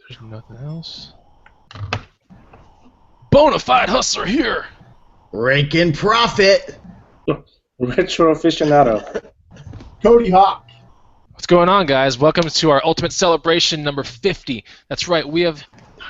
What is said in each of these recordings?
There's nothing else. Bonafide hustler here. Raking profit. Retro aficionado. Cody Hawk. What's going on, guys? Welcome to our Ultimate Celebration number 50. That's right, we have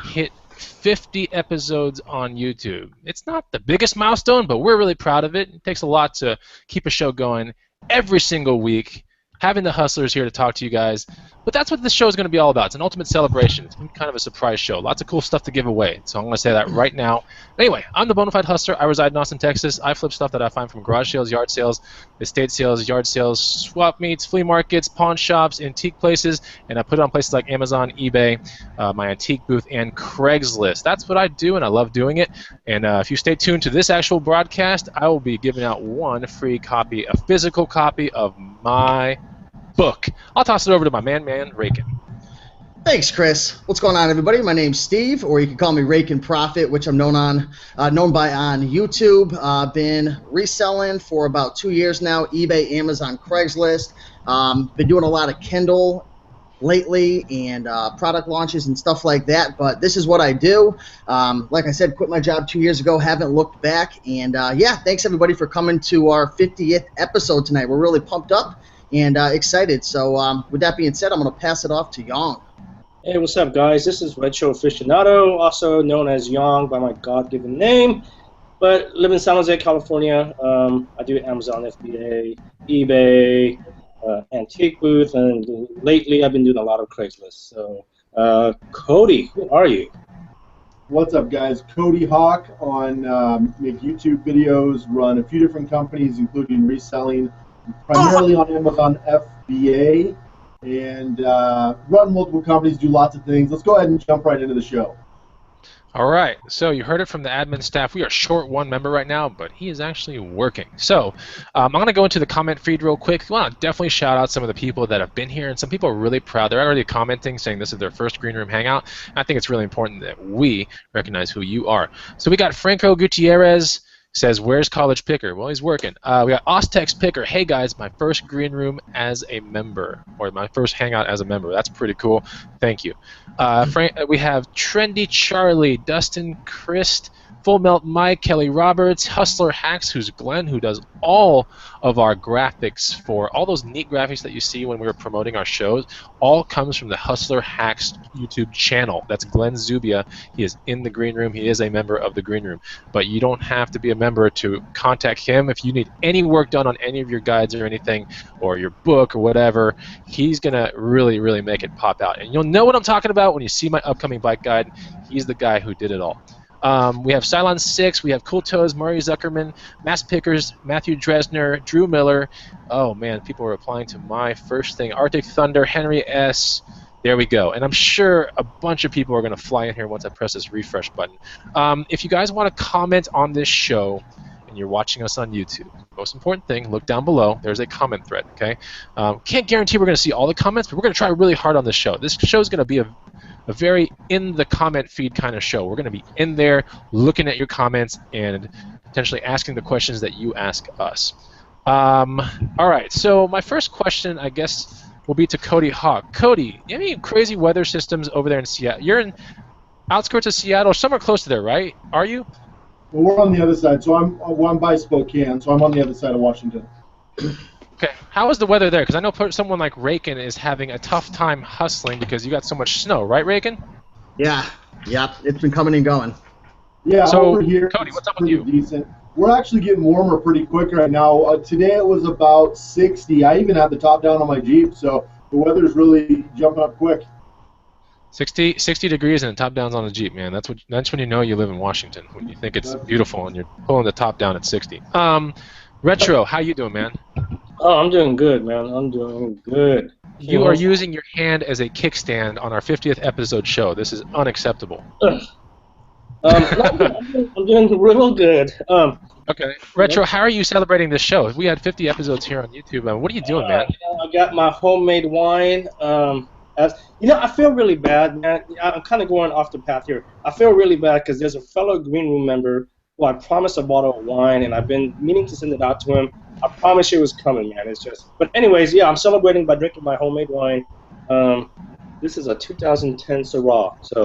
hit 50 episodes on YouTube. It's not the biggest milestone, but we're really proud of it. It takes a lot to keep a show going every single week, having the hustlers here to talk to you guys. But that's what this show is going to be all about. It's an ultimate celebration. It's kind of a surprise show. Lots of cool stuff to give away. So I'm going to say that right now. Anyway, I'm the Bonafide Hustler. I reside in Austin, Texas. I flip stuff that I find from garage sales, yard sales, estate sales, yard sales, swap meets, flea markets, pawn shops, antique places, and I put it on places like Amazon, eBay, my antique booth, and Craigslist. That's what I do, and I love doing it. And if you stay tuned to this actual broadcast, I will be giving out one free copy, a physical copy of my book. I'll toss it over to my man, Rakin. Thanks, Chris. What's going on, everybody? My name's Steve, or you can call me Raking Profit, which I'm known by on YouTube. Been reselling for about 2 years now. eBay, Amazon, Craigslist. Been doing a lot of Kindle lately and product launches and stuff like that. But this is what I do. Like I said, quit my job 2 years ago. Haven't looked back. And yeah, thanks everybody for coming to our 50th episode tonight. We're really pumped up and excited. So with that being said, I'm going to pass it off to Yang. Hey, what's up, guys? This is Retro Aficionado, also known as Yang by my God-given name, but live in San Jose, California. I do Amazon, FBA, eBay, antique booth, and lately I've been doing a lot of Craigslist. So, Cody, who are you? What's up, guys? Cody Hawk on make YouTube videos, run a few different companies, including reselling, primarily on Amazon FBA, and run multiple companies, do lots of things. Let's go ahead and jump right into the show. All right, so you heard it from the admin staff. We are short one member right now, but he is actually working. So I'm going to go into the comment feed real quick. I want to definitely shout out some of the people that have been here, and some people are really proud. They're already commenting, saying this is their first Green Room Hangout. And I think it's really important that we recognize who you are. So we got Franco Gutierrez. Says, where's College Picker? Well, he's working. We got Ostex Picker. Hey, guys, my first Green Room as a member, or my first Hangout as a member. That's pretty cool. Thank you. We have Trendy Charlie, Dustin Christ, Full Melt Mike, Kelly Roberts, Hustler Hacks, who's Glenn, who does all of our graphics for all those neat graphics that you see when we were promoting our shows. All comes from the Hustler Hacks YouTube channel. That's Glenn Zubia. He is in the Green Room. He is a member of the Green Room. But you don't have to be a member to contact him. If you need any work done on any of your guides or anything, or your book or whatever, he's going to really, really make it pop out. And you'll know what I'm talking about when you see my upcoming bike guide. He's the guy who did it all. We have Cylon 6, we have Cool Toes, Murray Zuckerman, Mass Pickers, Matthew Dresner, Drew Miller. Oh man, people are replying to my first thing. Arctic Thunder, Henry S. There we go. And I'm sure a bunch of people are going to fly in here once I press this refresh button. If you guys want to comment on this show and you're watching us on YouTube, most important thing, look down below. There's a comment thread, okay? Can't guarantee we're going to see all the comments, but we're going to try really hard on this show. This show is going to be a very in the comment feed kind of show. We're going to be in there looking at your comments and potentially asking the questions that you ask us. All right, so my first question, I guess, will be to Cody Hawk. Cody, any crazy weather systems over there in Seattle? You're in outskirts of Seattle, somewhere close to there, right? Are you? Well, we're on the other side, so I'm by Spokane, so I'm on the other side of Washington. Okay, how is the weather there? Because I know someone like Rakin is having a tough time hustling because you got so much snow, right, Rakin? Yeah, it's been coming and going. Yeah, so, over here, Cody, what's up with you? Decent. We're actually getting warmer pretty quick right now. Today it was about 60. I even had the top down on my Jeep, so the weather's really jumping up quick. 60 degrees and the top down's on a Jeep, man. That's when you know you live in Washington, when you think it's beautiful and you're pulling the top down at 60. Retro, how you doing, man? Oh, I'm doing good, man. I'm doing good. You are using your hand as a kickstand on our 50th episode show. This is unacceptable. I'm doing real good. Okay. Retro, how are you celebrating this show? We had 50 episodes here on YouTube. What are you doing, man? I got my homemade wine. I feel really bad, man. I'm kind of going off the path here. I feel really bad because there's a fellow Green Room member who I promised a bottle of wine, and I've been meaning to send it out to him. I promise you it was coming, man. It's just. But anyways, yeah, I'm celebrating by drinking my homemade wine. This is a 2010 Syrah. So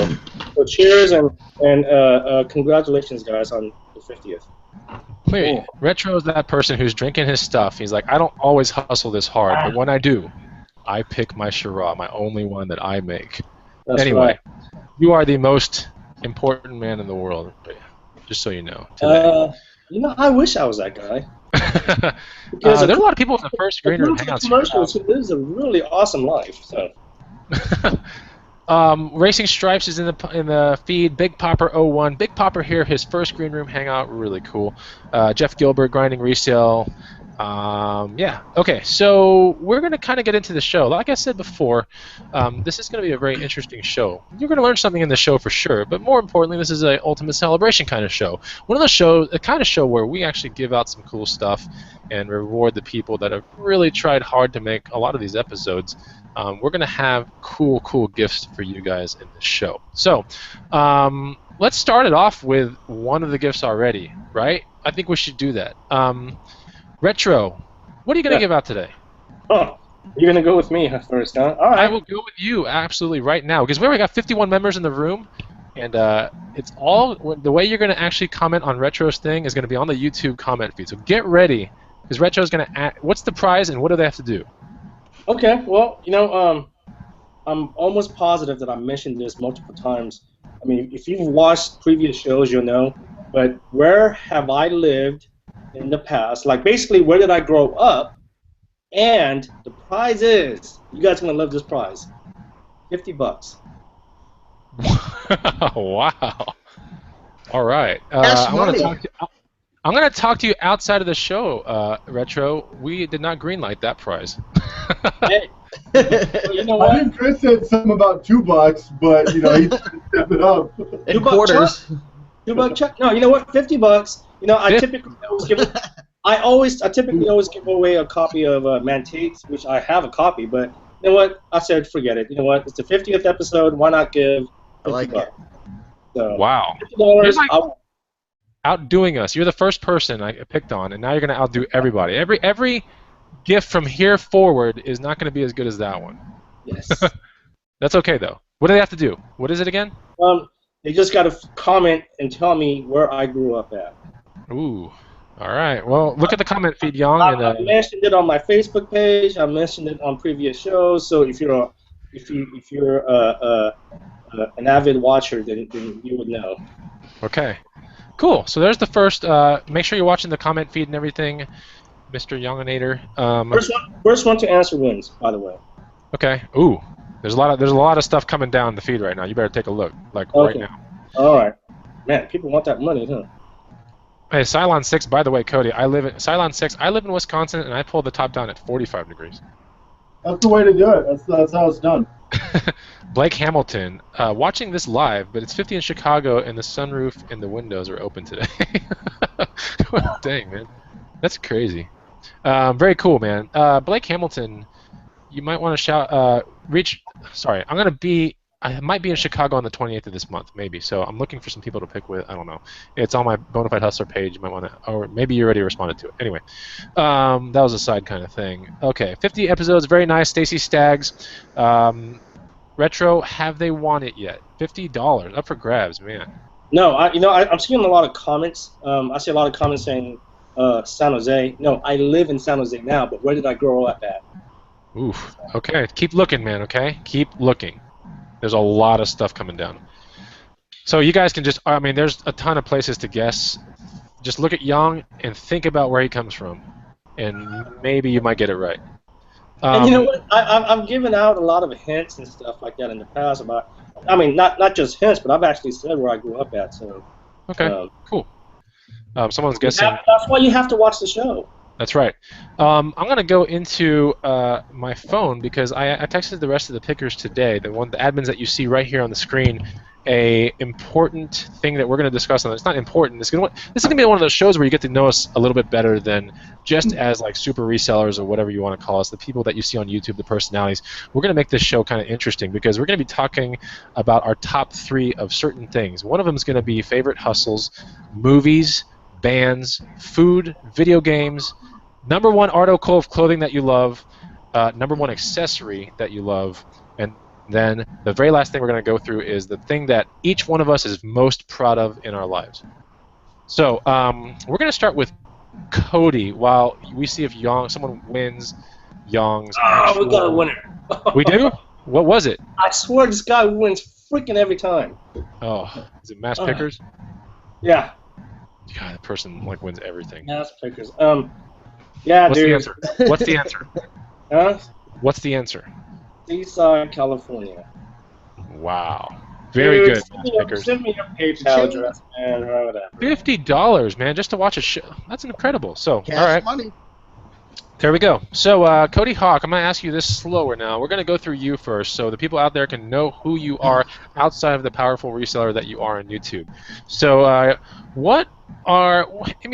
cheers and congratulations, guys, on the 50th. Wait, Oh. Retro is that person who's drinking his stuff. He's like, I don't always hustle this hard, but when I do, I pick my Shiraz, my only one that I make. That's Anyway, right. you are the most important man in the world, just so you know. Today. I wish I was that guy. Because There's a lot of people in the first green room hangouts. Commercials who lives a really awesome life. So. Racing Stripes is in the feed. Big Popper 01. Big Popper here, his first green room hangout, really cool. Jeff Gilbert, Grinding Resale. Yeah. Okay, so we're going to kind of get into the show. Like I said before, this is going to be a very interesting show. You're going to learn something in the show for sure, but more importantly, this is an ultimate celebration kind of show. A kind of show where we actually give out some cool stuff and reward the people that have really tried hard to make a lot of these episodes. We're going to have cool gifts for you guys in the show. So let's start it off with one of the gifts already, right? I think we should do that. Retro, what are you going to give out today? Oh, you're going to go with me first, huh? All right. I will go with you absolutely right now because we already got 51 members in the room, and it's all the way you're going to actually comment on Retro's thing is going to be on the YouTube comment feed. So get ready because Retro's going to what's the prize and what do they have to do? Okay, well, I'm almost positive that I mentioned this multiple times. I mean, if you've watched previous shows, you'll know. But where have I lived in the past? Like, basically, where did I grow up? And the prize is, you guys are going to love this prize, $50. Wow. All right. That's I'm going to talk to you outside of the show, Retro. We did not greenlight that prize. Hey, you know I what? think Chris said something about $2, but he stepped it up. In $2 quarters. $2 check. No, you know what? $50. I typically always give. I typically always give away a copy of Mantates, which I have a copy. But you know what? I said forget it. You know what? It's the 50th episode. Why not give $50? I like it. So, Wow. $50. You're like outdoing us. You're the first person I picked on, and now you're going to outdo everybody. Every gift from here forward is not going to be as good as that one. Yes. That's okay though. What do they have to do? What is it again? They just got to comment and tell me where I grew up at. Ooh. All right. Well, look at the comment feed, Young. I mentioned it on my Facebook page. I mentioned it on previous shows. So if you're an avid watcher, then you would know. Okay. Cool. So there's the first. Make sure you're watching the comment feed and everything, Mr. Younginator. First one to answer wins, by the way. Okay. Ooh. There's a lot of stuff coming down the feed right now. You better take a look, right now. All right. Man, people want that money, huh? Hey, Cylon 6. By the way, Cody, Cylon 6. I live in Wisconsin, and I pulled the top down at 45 degrees. That's the way to do it. That's how it's done. Blake Hamilton, watching this live, but it's 50 in Chicago, and the sunroof and the windows are open today. Dang, man, that's crazy. Very cool, man. Blake Hamilton, you might want to shout. Sorry, I might be in Chicago on the 28th of this month, maybe. So I'm looking for some people to pick with. I don't know. It's on my Bonafide Hustler page. You might want to, or maybe you already responded to it. Anyway, that was a side kind of thing. Okay, 50 episodes, very nice. Stacy Staggs, Retro. Have they won it yet? $50 up for grabs, man. No, I'm seeing a lot of comments. I see a lot of comments saying San Jose. No, I live in San Jose now, but where did I grow up at? Oof. Okay, keep looking, man. Okay, keep looking. There's a lot of stuff coming down. So you guys can there's a ton of places to guess. Just look at Young and think about where he comes from, and maybe you might get it right. And you know what? I've given out a lot of hints and stuff like that in the past about. I mean, not just hints, but I've actually said where I grew up at. So. Okay. Cool. Someone's guessing. That's why you have to watch the show. That's right. I'm going to go into my phone because I texted the rest of the pickers today, the admins that you see right here on the screen, a important thing that we're going to discuss. It's not important. This is going to be one of those shows where you get to know us a little bit better than just as like super resellers or whatever you want to call us, the people that you see on YouTube, the personalities. We're going to make this show kind of interesting because we're going to be talking about our top 3 of certain things. One of them is going to be favorite hustles, movies, bands, food, video games, #1 article of clothing that you love, #1 accessory that you love, and Then the very last thing we're going to go through is the thing that each one of us is most proud of in our lives. So we're going to start with Cody while we see if someone wins Young's actual... we got a winner. We do? What was it? I swear this guy wins freaking every time. Oh, is it Mass Pickers? Yeah. God, that person wins everything. Mass Pickers. Yeah, What's dude. the answer? What's the answer? Huh? What's the answer? Seaside, California. Wow. Very Dude, good, Mass Pickers. Send me your PayPal address, man, or whatever. $50, man, just to watch a show. That's incredible. So, Cash all right. money. There we go. So, Cody Hawk, I'm going to ask you this slower now. We're going to go through you first so the people out there can know who you are outside of the powerful reseller that you are on YouTube. So,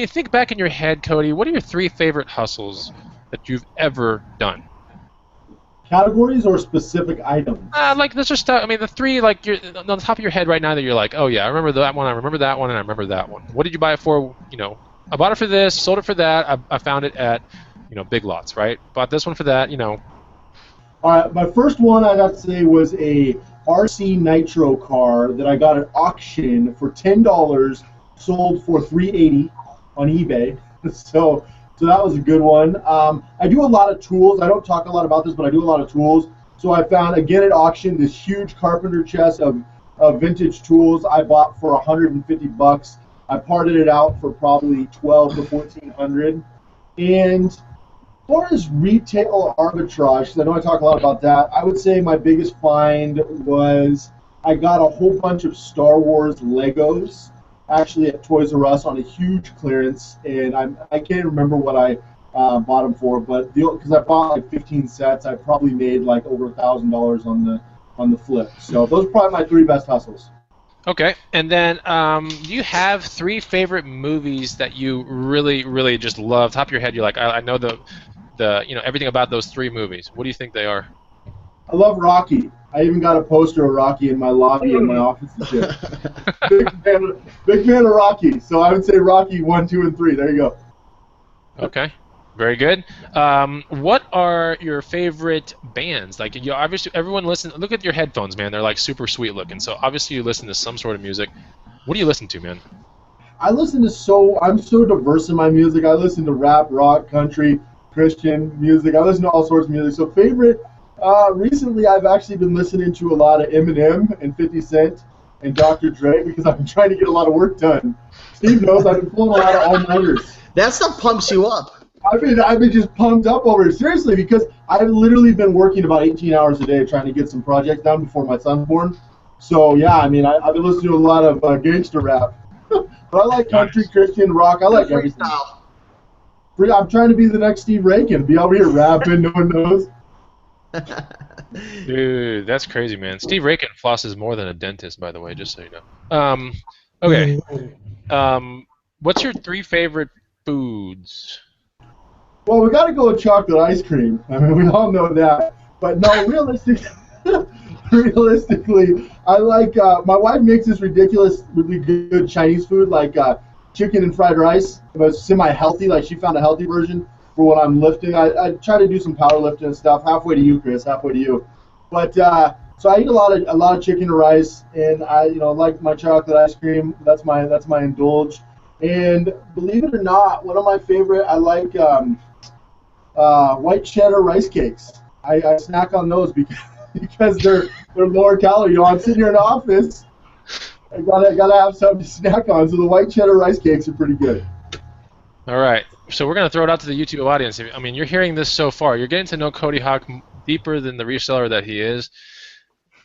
think back in your head, Cody, what are your 3 favorite hustles that you've ever done? Categories or specific items? Let's just start. The 3, like, you're on the top of your head right now that you're like, oh, yeah, I remember that one, I remember that one, and I remember that one. What did you buy it for? I bought it for this, sold it for that, I found it at... Big Lots, right? Bought this one for that, All right, my first one I'd have to say was a RC Nitro car that I got at auction for $10, sold for $3.80 on eBay. So that was a good one. I do a lot of tools. I don't talk a lot about this, but I do a lot of tools. So I found, again at auction, this huge carpenter chest of vintage tools I bought for $150. I parted it out for probably $1,200 to $1,400. And as far as retail arbitrage, because I know I talk a lot about that, I would say my biggest find was I got a whole bunch of Star Wars Legos, actually at Toys R Us on a huge clearance, and I can't remember what I bought them for, but because I bought like 15 sets, I probably made like over $1,000 on the flip. So those are probably my 3 best hustles. Okay, and then do you have 3 favorite movies that you really, really just love? Top of your head, you're like, I know the everything about those 3 movies. What do you think they are? I love Rocky. I even got a poster of Rocky in my lobby in my office and shit. big fan of Rocky. So I would say Rocky 1, 2, and 3. There you go. Okay, very good. What are your favorite bands? Like, obviously everyone listen. Look at your headphones, man. They're like super sweet looking. So obviously you listen to some sort of music. What do you listen to, man? I'm so diverse in my music. I listen to rap, rock, country, Christian music. I listen to all sorts of music. So favorite, recently I've actually been listening to a lot of Eminem and 50 Cent and Dr. Dre because I'm trying to get a lot of work done. Steve knows I've been pulling a lot of all-nighters. That stuff pumps you up. I've been just pumped up over it, seriously, because I've literally been working about 18 hours a day trying to get some projects done before my son's born. So yeah, I've been listening to a lot of gangster rap. But I like country, Christian, rock. I like everything. I'm trying to be the next Steve Rankin. Be over here rapping, no one knows. Dude, that's crazy, man. Steve Rankin flosses more than a dentist, by the way, just so you know. Okay. What's your 3 favorite foods? Well, we got to go with chocolate ice cream. We all know that. But no, realistically, I like, my wife makes this really good Chinese food, like chicken and fried rice. But it's semi-healthy, like she found a healthy version for when I'm lifting. I try to do some powerlifting and stuff. Halfway to you, Chris, halfway to you. But so I eat a lot of chicken and rice, and I like my chocolate ice cream. That's my indulge. And believe it or not, one of my favorite, I like white cheddar rice cakes. I snack on those because they're lower calorie. I'm sitting here in the office. I gotta have something to snack on. So the white cheddar rice cakes are pretty good. All right. So we're gonna throw it out to the YouTube audience. You're hearing this so far. You're getting to know Cody Hawk deeper than the reseller that he is.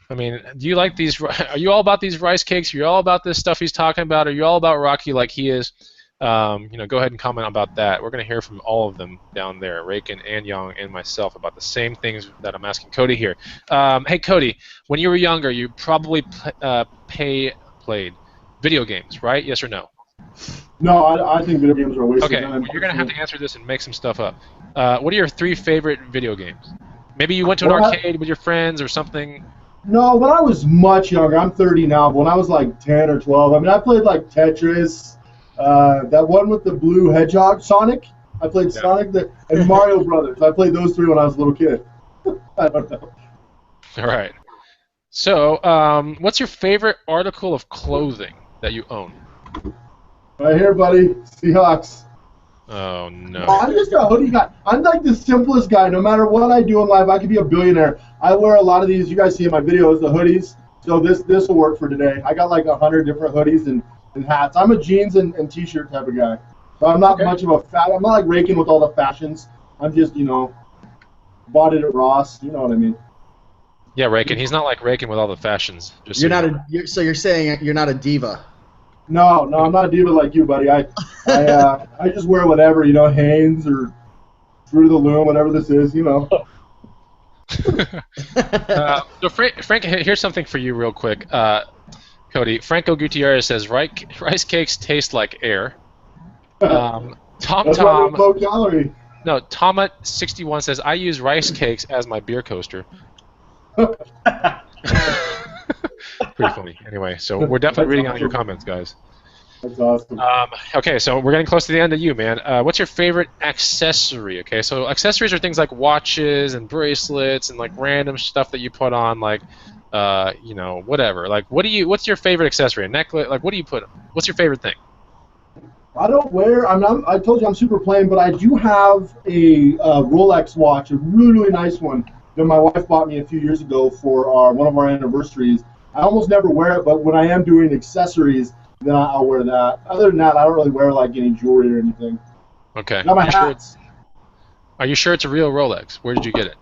Do you like these? Are you all about these rice cakes? Are you all about this stuff he's talking about? Are you all about Rocky like he is? Go ahead and comment about that. We're going to hear from all of them down there, Rakin and Young and myself, about the same things that I'm asking Cody here. Hey, Cody, when you were younger, you probably played video games, right? Yes or no? No, I think video games are a waste of time. Okay, you're going to have to answer this and make some stuff up. What are your 3 favorite video games? Maybe you went to an arcade with your friends or something. No, when I was much younger, I'm 30 now, but when I was like 10 or 12, I played like Tetris, that one with the blue hedgehog, Sonic. I played Sonic and Mario Brothers. I played those 3 when I was a little kid. I don't know. All right. So, what's your favorite article of clothing that you own? Right here, buddy. Seahawks. Oh no. I'm just a hoodie guy. I'm like the simplest guy. No matter what I do in life, I could be a billionaire. I wear a lot of these. You guys see in my videos the hoodies. So this will work for today. I got like 100 different hoodies and hats. I'm a jeans and t-shirt type of guy. So I'm not much of a I'm not like raking with all the fashions. I'm just bought it at Ross. You know what I mean? Yeah, raking. He's not like raking with all the fashions. Just You're so not you know. so you're saying you're not a diva. No, I'm not a diva like you, buddy. I just wear whatever, Hanes or Fruit of the Loom, whatever this is, So Frank, here's something for you real quick. Cody, Franco Gutierrez says rice cakes taste like air. Tom That's why they're low calorie. No, Tomat61 says I use rice cakes as my beer coaster. Pretty funny. Anyway, so we're definitely reading out your comments, guys. That's awesome. Okay, so we're getting close to the end of you, man. What's your favorite accessory? Okay, so accessories are things like watches and bracelets and like random stuff that you put on, like, whatever. Like, what's your favorite accessory? A necklace? Like, what do you put? What's your favorite thing? I don't wear. I told you I'm super plain, but I do have a Rolex watch, a really nice one that my wife bought me a few years ago for one of our anniversaries. I almost never wear it, but when I am doing accessories, then I'll wear that. Other than that, I don't really wear like any jewelry or anything. Okay. Got my hats. Are you sure it's a real Rolex? Where did you get it?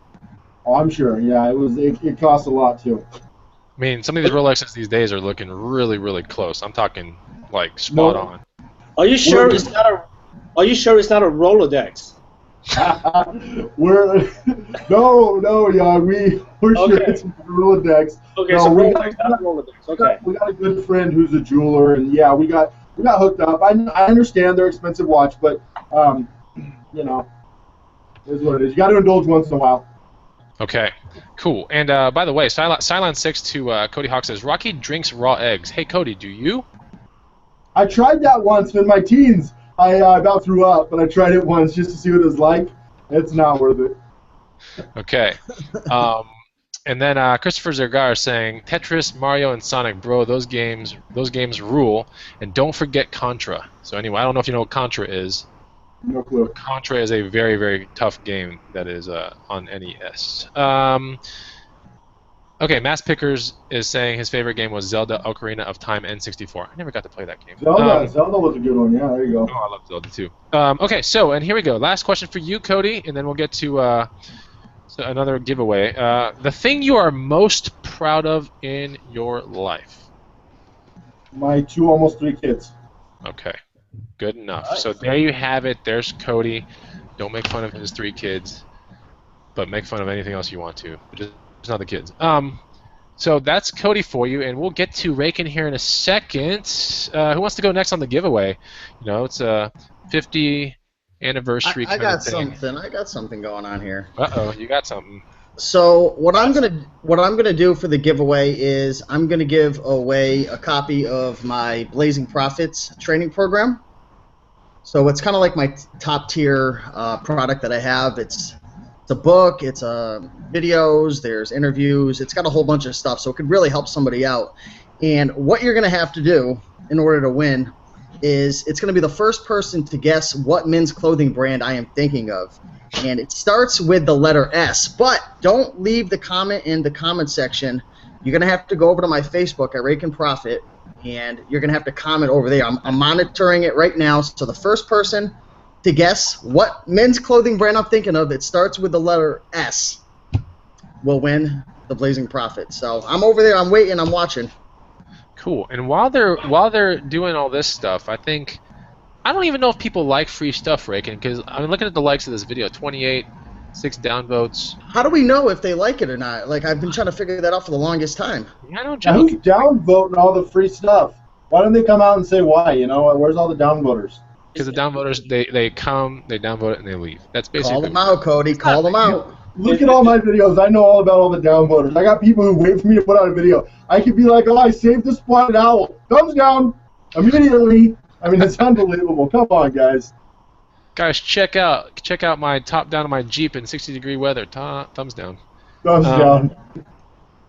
Oh, I'm sure. Yeah, it costs a lot too. I mean, some of these Rolexes these days are looking really, really close. I'm talking like spot on. Are you sure it's not a Rolodex? No, young. We're sure it's a Rolodex. Okay, no, so Rolodex, not a Rolodex. Okay. We got a good friend who's a jeweler, and yeah, we got hooked up. I understand they're expensive watch, but it is what it is. You got to indulge once in a while. Okay, cool. And by the way, Cylon6 to Cody Hawk says Rocky drinks raw eggs. Hey Cody, do you? I tried that once in my teens. I about threw up, but I tried it once just to see what it was like. It's not worth it. Okay. And then Christopher Zergar is saying Tetris, Mario, and Sonic, bro. Those games rule. And don't forget Contra. So anyway, I don't know if you know what Contra is. No clue. Contra is a very, very tough game that is on NES. Okay, Mass Pickers is saying his favorite game was Zelda Ocarina of Time N64. I never got to play that game. Zelda was a good one. Yeah, there you go. Oh, I love Zelda too. Okay, so and here we go. Last question for you, Cody, and then we'll get to another giveaway. The thing you are most proud of in your life? My almost three kids. Okay, good enough. Nice. So there you have it. There's Cody. Don't make fun of his 3 kids, but make fun of anything else you want to. Just not the kids. So that's Cody for you, and we'll get to Rakin here in a second. Who wants to go next on the giveaway? It's a 50 anniversary kind of thing. I got something going on here. Uh-oh, you got something. So what I'm gonna do for the giveaway is I'm gonna give away a copy of my Blazing Profits training program. So it's kind of like my top tier product that I have. It's a book, it's videos, there's interviews, it's got a whole bunch of stuff, so it could really help somebody out. And what you're going to have to do in order to win is it's going to be the first person to guess what men's clothing brand I am thinking of. And it starts with the letter S, but don't leave the comment in the comment section. You're going to have to go over to my Facebook at Rake and Profit, and you're going to have to comment over there. I'm monitoring it right now, so the first person to guess what men's clothing brand I'm thinking of, it starts with the letter S, will win the Blazing Profit. So I'm over there, I'm waiting, I'm watching. Cool. And while they're doing all this stuff, I don't even know if people like free stuff, Rakin, because I'm looking at the likes of this video, 28, 6 downvotes. How do we know if they like it or not? Like, I've been trying to figure that out for the longest time. Yeah, I don't joke. Who's downvoting all the free stuff? Why don't they come out and say why? Where's all the downvoters? Because the downvoters, they come, they downvote it, and they leave. That's basically. Call them out, Cody. Call them out. Look at all my videos. I know all about all the downvoters. I got people who wait for me to put out a video. I could be like, oh, I saved the spotted owl. Thumbs down immediately. I mean, it's unbelievable. Come on, guys. Guys, check out my top down of my Jeep in 60-degree weather. Thumbs down. Thumbs down.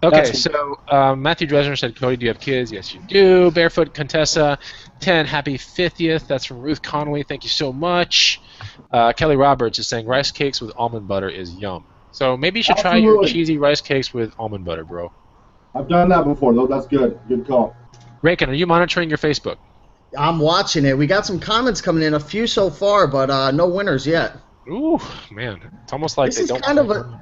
Okay, That's- so Matthew Dresner said, Cody, do you have kids? Yes, you do. Barefoot Contessa, 10, happy 50th. That's from Ruth Connolly. Thank you so much. Kelly Roberts is saying, rice cakes with almond butter is yum. So maybe you should try your Absolutely. cheesy rice cakes with almond butter, bro. I've done that before, though. That's good. Good call. Raykin, are you monitoring your Facebook? I'm watching it. We got some comments coming in, a few so far, but no winners yet. Ooh, man. It's almost like This they is don't kind of want a-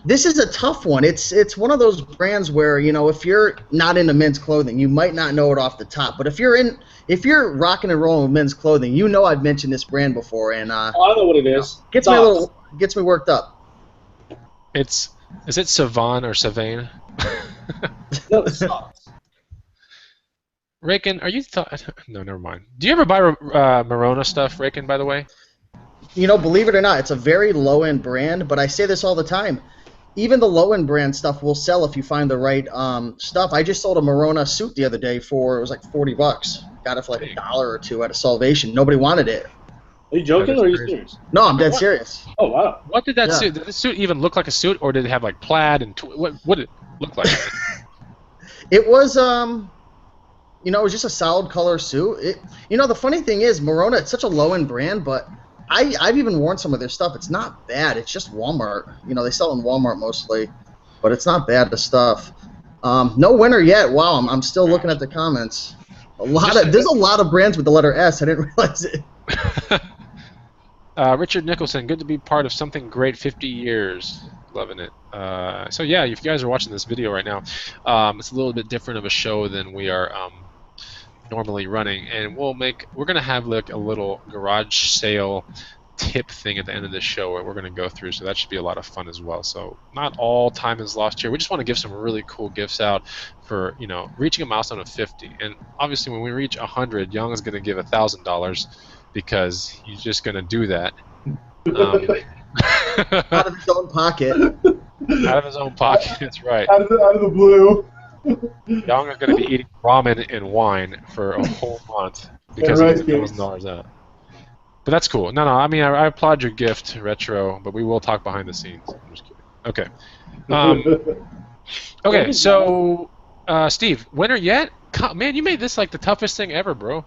This is a tough one. It's one of those brands where, if you're not into men's clothing, you might not know it off the top. But if you're rocking and rolling with men's clothing, I've mentioned this brand before, and I know what it is. gets me worked up. Is it Savan or Savane? No, it's socks. Raykin, are you no, never mind. Do you ever buy Morona stuff, Raykin, by the way? Believe it or not, it's a very low-end brand, but I say this all the time. Even the low-end brand stuff will sell if you find the right stuff. I just sold a Morona suit the other day it was like $40. Got it for like $1 or $2 at a Salvation. Nobody wanted it. Are you joking or are you serious? No, I'm dead serious. Oh, wow. What did that suit? Did the suit even look like a suit, or did it have like plaid and what did it look like? It was it was just a solid color suit. The funny thing is, Morona, it's such a low-end brand, but I've even worn some of their stuff. It's not bad. It's just Walmart. They sell in Walmart mostly, but it's not bad, the stuff. No winner yet. Wow, I'm still looking at the comments. There's a lot of brands with the letter S. I didn't realize it. Richard Nicholson, good to be part of something great. 50 years, loving it. So yeah, if you guys are watching this video right now, it's a little bit different of a show than we are normally running, and we're gonna have like a little garage sale tip thing at the end of this show where we're gonna go through, so that should be a lot of fun as well. So not all time is lost here. We just want to give some really cool gifts out for reaching a milestone of 50, and obviously when we reach 100, Young is gonna give $1,000 because he's just gonna do that Out of his own pocket. out of his own pocket. That's right. Out of the blue. Young is going to be eating ramen and wine for a whole month because And he gets $1,000 out. But that's cool. No, I mean, I applaud your gift, Retro, but we will talk behind the scenes. I'm just kidding. Okay. Okay, so, Steve, winner yet? Man, you made this like the toughest thing ever, bro.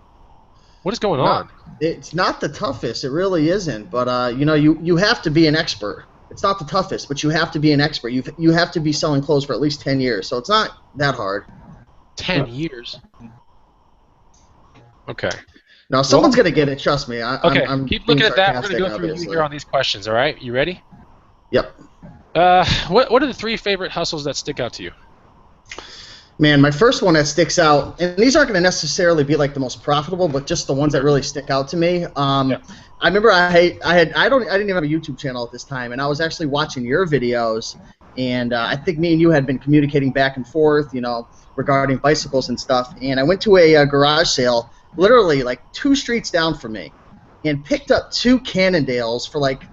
What is going on? It's not the toughest. It really isn't. But, you have to be an expert. It's not the toughest, but you have to be an expert. You have to be selling clothes for at least 10 years, so it's not that hard. 10 years? Okay. No, someone's going to get it, trust me. Okay, I'm keep being looking at that. We're going to sarcastic, go through you obviously. here on these questions, all right? You ready? Yep. What are the 3 favorite hustles that stick out to you? Man, my first one that sticks out, and these aren't going to necessarily be like the most profitable, but just the ones that really stick out to me. Yeah. I remember I didn't even have a YouTube channel at this time, and I was actually watching your videos, and I think me and you had been communicating back and forth, regarding bicycles and stuff. And I went to a garage sale, literally like 2 streets down from me, and picked up 2 Cannondales for like, I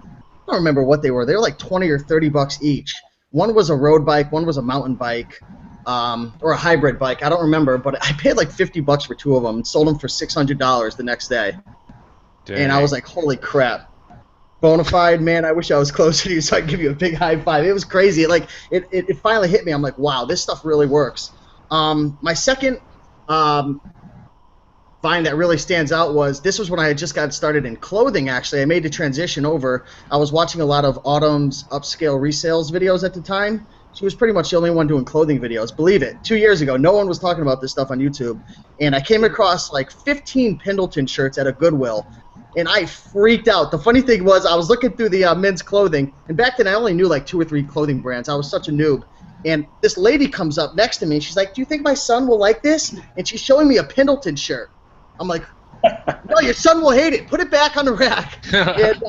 don't remember what they were. They were like $20 or $30 each. One was a road bike, one was a mountain bike. Or a hybrid bike, I don't remember, but I paid like $50 for 2 of them and sold them for $600 the next day. Dang. And I was like, holy crap. Bonafide, man, I wish I was closer to you so I could give you a big high five. It was crazy. It finally hit me. I'm like, wow, this stuff really works. My second find that really stands out this was when I had just got started in clothing, actually. I made the transition over. I was watching a lot of Autumn's upscale resales videos at the time. She was pretty much the only one doing clothing videos. Believe it, 2 years ago, no one was talking about this stuff on YouTube. And I came across like 15 Pendleton shirts at a Goodwill, and I freaked out. The funny thing was I was looking through the men's clothing, and back then I only knew like 2 or 3 clothing brands. I was such a noob. And this lady comes up next to me, and she's like, do you think my son will like this? And she's showing me a Pendleton shirt. I'm like, no, your son will hate it. Put it back on the rack. And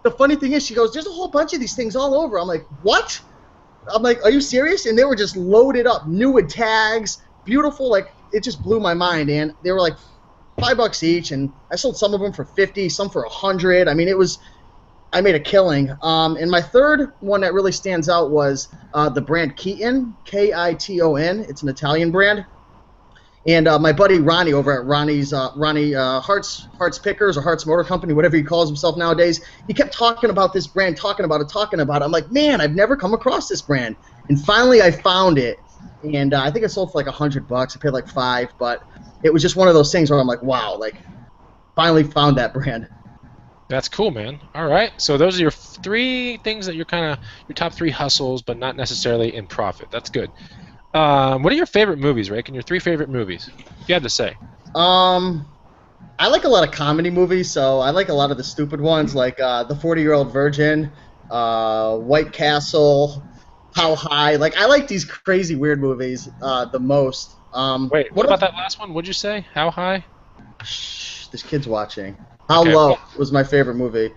the funny thing is, she goes, there's a whole bunch of these things all over. I'm like, what? I'm like, are you serious? And they were just loaded up, new with tags, beautiful. Like, it just blew my mind. And they were like $5 each, and I sold some of them for 50, some for 100. I mean, I made a killing. And my third one that really stands out was the brand Kiton, Kiton. It's an Italian brand. And my buddy Ronnie over at Ronnie Hearts Pickers or Hearts Motor Company, whatever he calls himself nowadays, he kept talking about this brand, talking about it. I'm like, man, I've never come across this brand. And finally I found it. and I think it sold for like $100. I paid like $5, but it was just one of those things where I'm like, wow, like finally found that brand. That's cool, man. All right. So those are your three things that you're kind of your top three hustles, but not necessarily in profit. That's good. What are your favorite movies, Rick? And your three favorite movies? If you had to say. I like a lot of comedy movies, so I like a lot of the stupid ones, like The 40-Year-Old Virgin, White Castle, How High. Like, I like these crazy, weird movies the most. Wait, what about that last one? What'd you say? How High? Shh, this kid's watching. How Okay. Low was my favorite movie.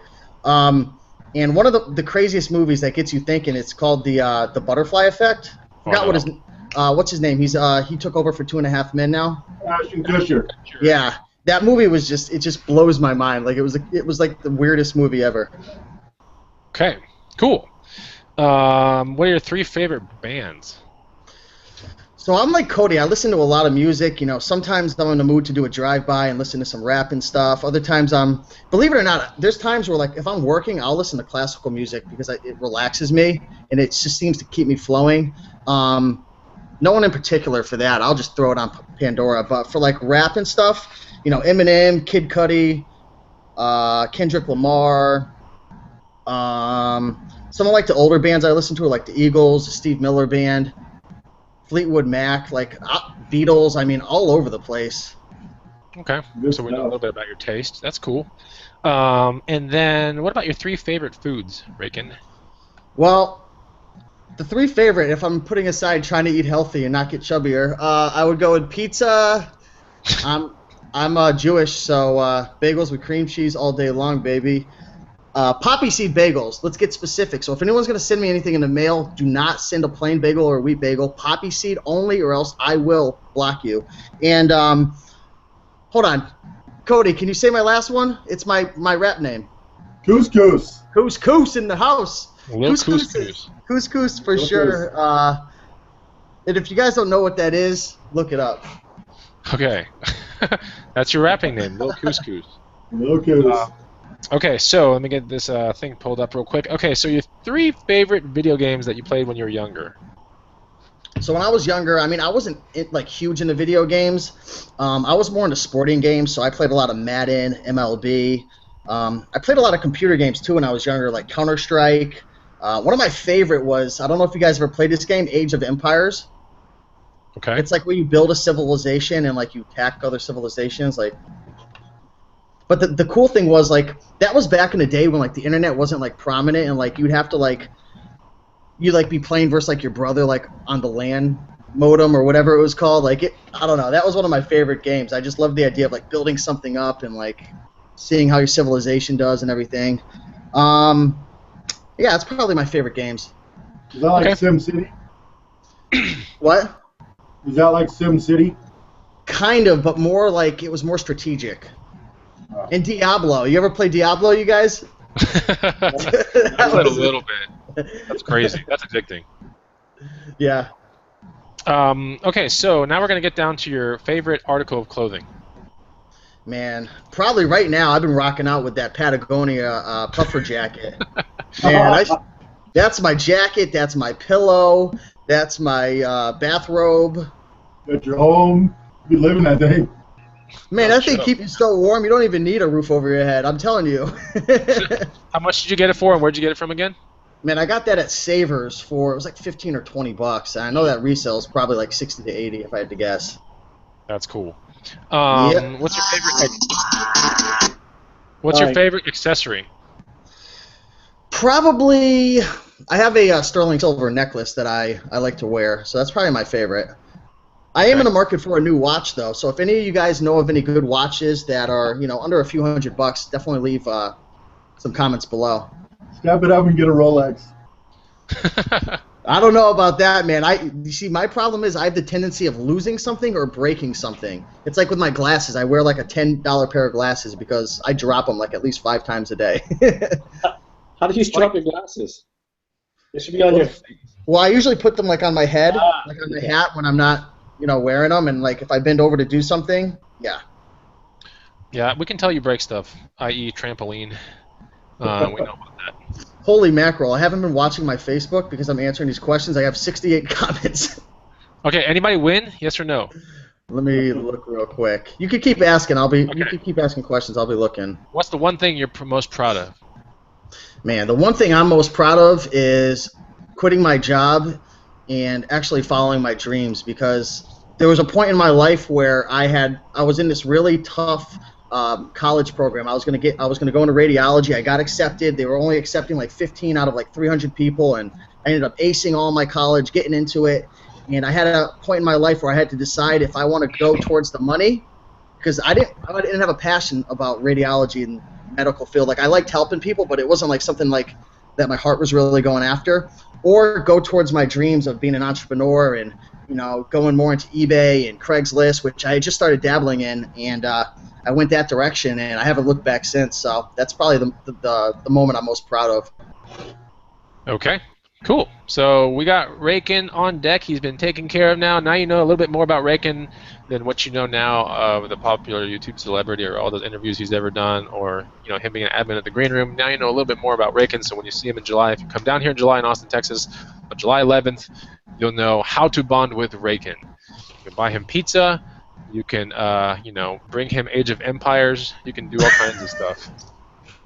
And one of the craziest movies that gets you thinking, it's called the Butterfly Effect. Forgot what's his name. He took over for 2.5 Men now. Ashton Kutcher. Yeah, that movie was just blows my mind. Like it was like the weirdest movie ever. Okay, cool. What are your three favorite bands? So I'm like Cody. I listen to a lot of music. You know, sometimes I'm in the mood to do a drive-by and listen to some rap and stuff. Other times believe it or not, there's times where like if I'm working, I'll listen to classical music because it relaxes me and it just seems to keep me flowing. No one in particular for that. I'll just throw it on Pandora. But for like rap and stuff, you know, Eminem, Kid Cudi, Kendrick Lamar. Some of like the older bands I listen to are like the Eagles, the Steve Miller Band, Fleetwood Mac, like Beatles. I mean, all over the place. Okay, Good so we know a stuff. little bit about your taste. That's cool. And then what about your three favorite foods, Rakin? Well, the three favorite, if I'm putting aside trying to eat healthy and not get chubbier, I would go with pizza. I'm Jewish, so bagels with cream cheese all day long, baby. Poppy seed bagels. Let's get specific. So if anyone's going to send me anything in the mail, do not send a plain bagel or a wheat bagel. Poppy seed only, or else I will block you. And hold on, Cody, can you say my last one? It's my rap name. Couscous. Couscous in the house. Little couscous. Couscous for Couscous. sure. And if you guys don't know what that is, look it up. Okay, that's your rapping name, Lil Couscous. Locos. Okay, so let me get this thing pulled up real quick. Okay, so your three favorite video games that you played when you were younger. So when I was younger, I mean, I wasn't like huge into video games. I was more into sporting games, so I played a lot of Madden, MLB. I played a lot of computer games too when I was younger, like Counter-Strike. One of my favorite was, I don't know if you guys ever played this game, Age of Empires. Okay. It's like where you build a civilization and like you attack other civilizations, like. But the cool thing was like that was back in the day when like the internet wasn't like prominent and like you'd have to like you'd like be playing versus like your brother like on the LAN modem or whatever it was called. Like I don't know. That was one of my favorite games. I just loved the idea of like building something up and like seeing how your civilization does and everything. Yeah, it's probably my favorite games. Is that like Okay. SimCity? What? Is that like SimCity? Kind of, but more like it was more strategic. And Diablo. You ever play Diablo, you guys? I played a little bit. That's crazy. That's addicting. Yeah. Okay, so now we're going to get down to your favorite article of clothing. Man, probably right now I've been rocking out with that Patagonia puffer jacket. Man, that's my jacket, that's my pillow, that's my bathrobe. At your home, you be living that thing. Man, Oh, that thing shut up. keeps you so warm, you don't even need a roof over your head, I'm telling you. How much did you get it for, and where'd you get it from again? Man, I got that at Savers for, it was like 15 or 20 bucks. And I know that resale is probably like 60 to 80 if I had to guess. That's cool. Yep. What's your favorite? What's your Alright. favorite accessory? Probably, I have a sterling silver necklace that I like to wear, so that's probably my favorite. I am Okay. in the market for a new watch, though, so if any of you guys know of any good watches that are, you know, under a few $100, definitely leave some comments below. Step it up and get a Rolex. I don't know about that, man. You see, my problem is I have the tendency of losing something or breaking something. It's like with my glasses. I wear like a $10 pair of glasses because I drop them like at least 5 times a day. How do you strap your glasses? They should be on your. Well, I usually put them like on my head, Ah, like on my hat when I'm not, you know, wearing them, and like if I bend over to do something, yeah. Yeah, we can tell you break stuff, i.e. trampoline. We know about that. Holy mackerel! I haven't been watching my Facebook because I'm answering these questions. I have 68 comments. Okay, anybody win? Yes or no? Let me look real quick. You could keep asking. You Okay. could keep asking questions. I'll be looking. What's the one thing you're most proud of? Man, the one thing I'm most proud of is quitting my job and actually following my dreams, because there was a point in my life where I was in this really tough college program. I was gonna go into radiology. I got accepted. They were only accepting like 15 out of like 300 people, and I ended up acing all my college, getting into it. And I had a point in my life where I had to decide if I want to go towards the money, because I didn't have a passion about radiology and medical field. Like, I liked helping people, but it wasn't like something like that my heart was really going after, or go towards my dreams of being an entrepreneur and going more into eBay and Craigslist, which I had just started dabbling in, and I went that direction, and I haven't looked back since. So that's probably the moment I'm most proud of. Okay, cool. So we got Raken on deck. He's been taken care of now. Now you know a little bit more about Raken than what you know now of the popular YouTube celebrity or all those interviews he's ever done, or him being an admin at the Green Room. Now you know a little bit more about Raken. So when you see him in July, if you come down here in July in Austin, Texas, on July 11th, you'll know how to bond with Raken. You can buy him pizza. You can bring him Age of Empires. You can do all kinds of stuff,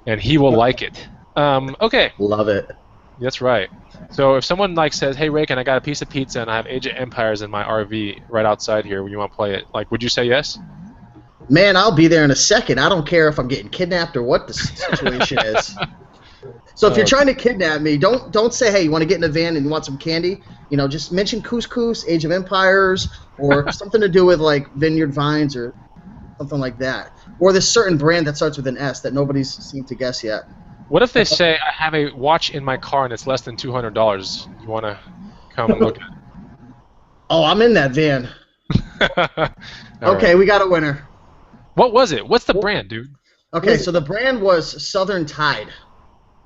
and he will like it. Okay. Love it. That's right. So if someone says, "Hey, Raken, I got a piece of pizza and I have Age of Empires in my RV right outside here. Would you want to play it?" Would you say yes? Man, I'll be there in a second. I don't care if I'm getting kidnapped or what the situation is. So if you're trying to kidnap me, don't say, "Hey, you want to get in a van and you want some candy?" Just mention couscous, Age of Empires, or something to do with Vineyard Vines or something like that, or this certain brand that starts with an S that nobody's seemed to guess yet. What if they say, "I have a watch in my car and it's less than $200. You want to come look at it?" Oh, I'm in that van. Okay, right. we got a winner. What was it? What's the brand, dude? Okay, so the brand was Southern Tide.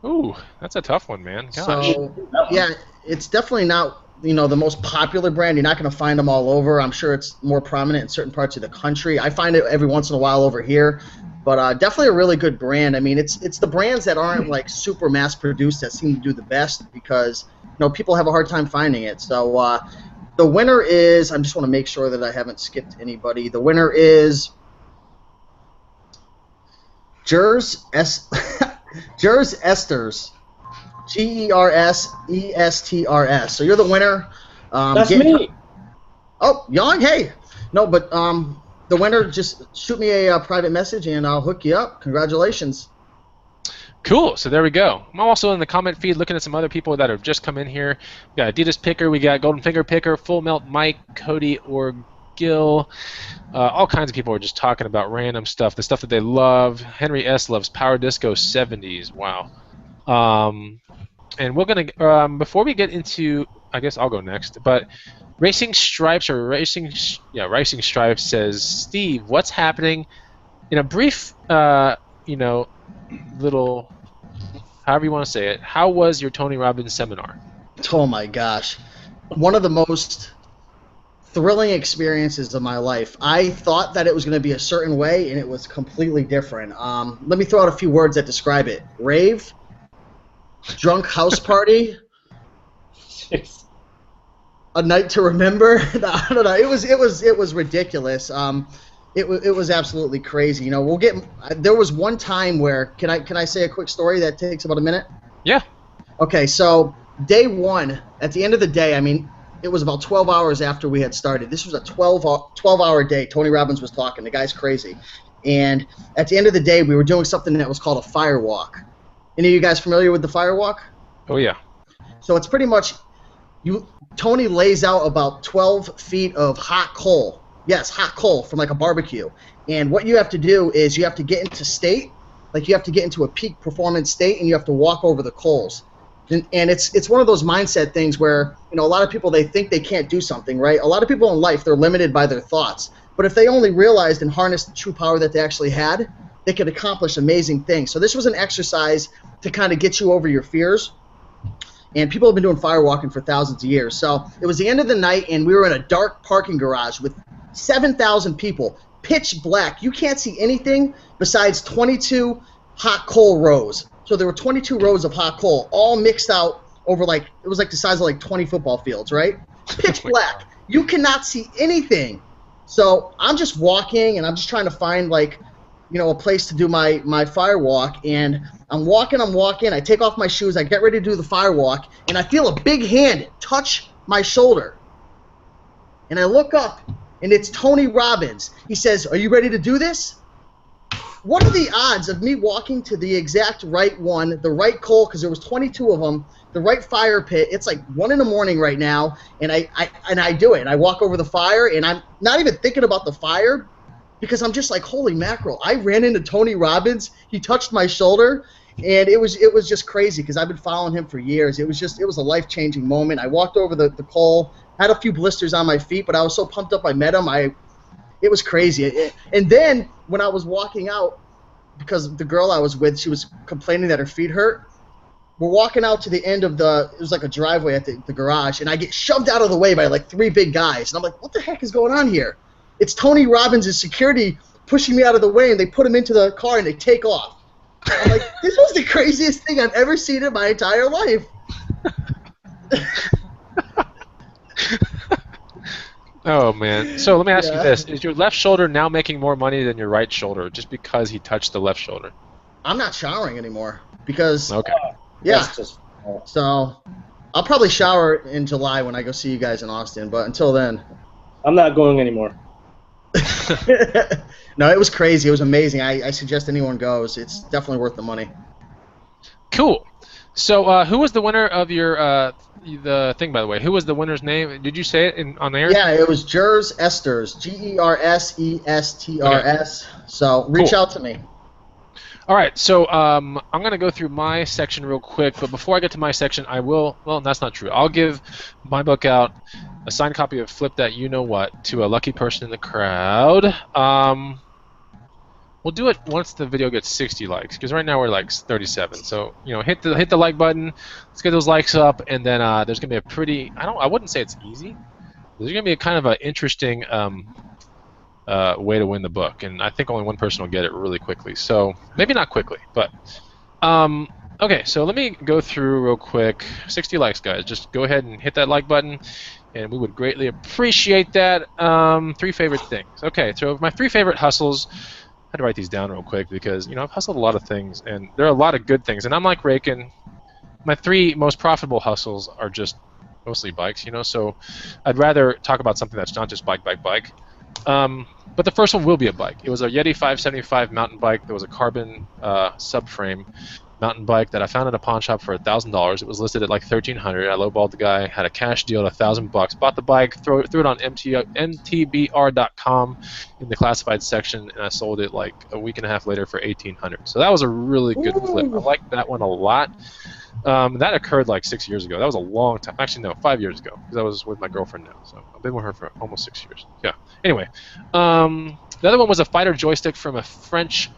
Ooh, that's a tough one, man. Gosh. So, yeah, it's definitely not, the most popular brand. You're not going to find them all over. I'm sure it's more prominent in certain parts of the country. I find it every once in a while over here, but definitely a really good brand. I mean, it's the brands that aren't super mass produced that seem to do the best, because people have a hard time finding it. So the winner is, I just want to make sure that I haven't skipped anybody. The winner is Gers Esters. GERSESTRS. So you're the winner. That's me. Oh, Yang, hey. No, but the winner, just shoot me a private message and I'll hook you up. Congratulations. Cool. So there we go. I'm also in the comment feed looking at some other people that have just come in here. We got Adidas Picker, we got Golden Finger Picker, Full Melt Mike, Cody or Gil. All kinds of people are just talking about random stuff, the stuff that they love. Henry S. loves Power Disco 70s. Wow. And we're going to, before we get into, I guess I'll go next, but Racing Stripes says, "Steve, what's happening?" In a brief, little, however you want to say it, how was your Tony Robbins seminar? Oh my gosh. One of the most thrilling experiences of my life. I thought that it was going to be a certain way, and it was completely different. Let me throw out a few words that describe it. Rave, drunk house party, a night to remember. I don't know. It was ridiculous. It was absolutely crazy. There was one time where, can I say a quick story that takes about a minute? Yeah. Okay, so day one, at the end of the day, I mean, it was about 12 hours after we had started. This was a 12-hour day. Tony Robbins was talking. The guy's crazy. And at the end of the day, we were doing something that was called a fire walk. Any of you guys familiar with the fire walk? Oh, yeah. So it's pretty much, Tony lays out about 12 feet of hot coal. Yes, hot coal from a barbecue. And what you have to do is you have to get into state, you have to get into a peak performance state, and you have to walk over the coals. And it's one of those mindset things where, a lot of people, they think they can't do something, right? A lot of people in life, they're limited by their thoughts. But if they only realized and harnessed the true power that they actually had, they could accomplish amazing things. So this was an exercise to kind of get you over your fears. And people have been doing fire walking for thousands of years. So it was the end of the night, and we were in a dark parking garage with 7,000 people, pitch black. You can't see anything besides 22 hot coal rows. So there were 22 rows of hot coal, all mixed out over it was the size of 20 football fields, right? Pitch black. You cannot see anything. So I'm just walking, and I'm just trying to find, like, a place to do my fire walk. And I'm walking. I take off my shoes. I get ready to do the fire walk, and I feel a big hand touch my shoulder. And I look up, and it's Tony Robbins. He says, "Are you ready to do this?" What are the odds of me walking to the exact right one, the right coal, because there was 22 of them, the right fire pit? It's like 1 in the morning right now, and I do it. And I walk over the fire, and I'm not even thinking about the fire, because I'm just like, holy mackerel! I ran into Tony Robbins. He touched my shoulder, and it was just crazy, because I've been following him for years. It was a life-changing moment. I walked over the coal, had a few blisters on my feet, but I was so pumped up I met him. It was crazy. And then when I was walking out, because the girl I was with, she was complaining that her feet hurt. We're walking out to the end of it was like a driveway at the garage, and I get shoved out of the way by like 3 big guys. And I'm like, what the heck is going on here? It's Tony Robbins' security pushing me out of the way, and they put him into the car, and they take off. I'm like, this was the craziest thing I've ever seen in my entire life. Oh, man. So let me ask you this. Is your left shoulder now making more money than your right shoulder just because he touched the left shoulder? I'm not showering anymore because, okay. Yeah. So I'll probably shower in July when I go see you guys in Austin, but until then. I'm not going anymore. No, it was crazy. It was amazing. I suggest anyone goes. It's definitely worth the money. Cool. So who was the winner of your the thing, by the way? Who was the winner's name? Did you say it on the air? Yeah, it was Gers Esters. Gersestrs. Okay. So reach out to me. All right, so I'm going to go through my section real quick, but before I get to my section, I will, well, that's not true. I'll give my book out, a signed copy of Flip That You Know What, to a lucky person in the crowd. We'll do it once the video gets 60 likes, because right now we're like 37. So, hit the like button, let's get those likes up, and then there's going to be a pretty, I wouldn't say it's easy. There's going to be a kind of an interesting way to win the book, and I think only one person will get it really quickly. So maybe not quickly, but okay. So let me go through real quick. 60 likes, guys. Just go ahead and hit that like button, and we would greatly appreciate that. 3 favorite things. Okay, so my 3 favorite hustles. I had to write these down real quick because I've hustled a lot of things, and there are a lot of good things. And I'm like Rakin. My 3 most profitable hustles are just mostly bikes. So I'd rather talk about something that's not just bike. But the first one will be a bike. It was a Yeti 575 mountain bike. There was a carbon subframe mountain bike that I found at a pawn shop for $1,000. It was listed at like $1,300. I lowballed the guy, had a cash deal at $1,000. Bought the bike, threw it on mtbr.com in the classified section, and I sold it like a week and a half later for $1,800. So that was a really good flip. I liked that one a lot. That occurred like 6 years ago. That was a long time. Actually, no, 5 years ago, because I was with my girlfriend now. So I've been with her for almost 6 years. Yeah. Anyway, the other one was a fighter joystick from a French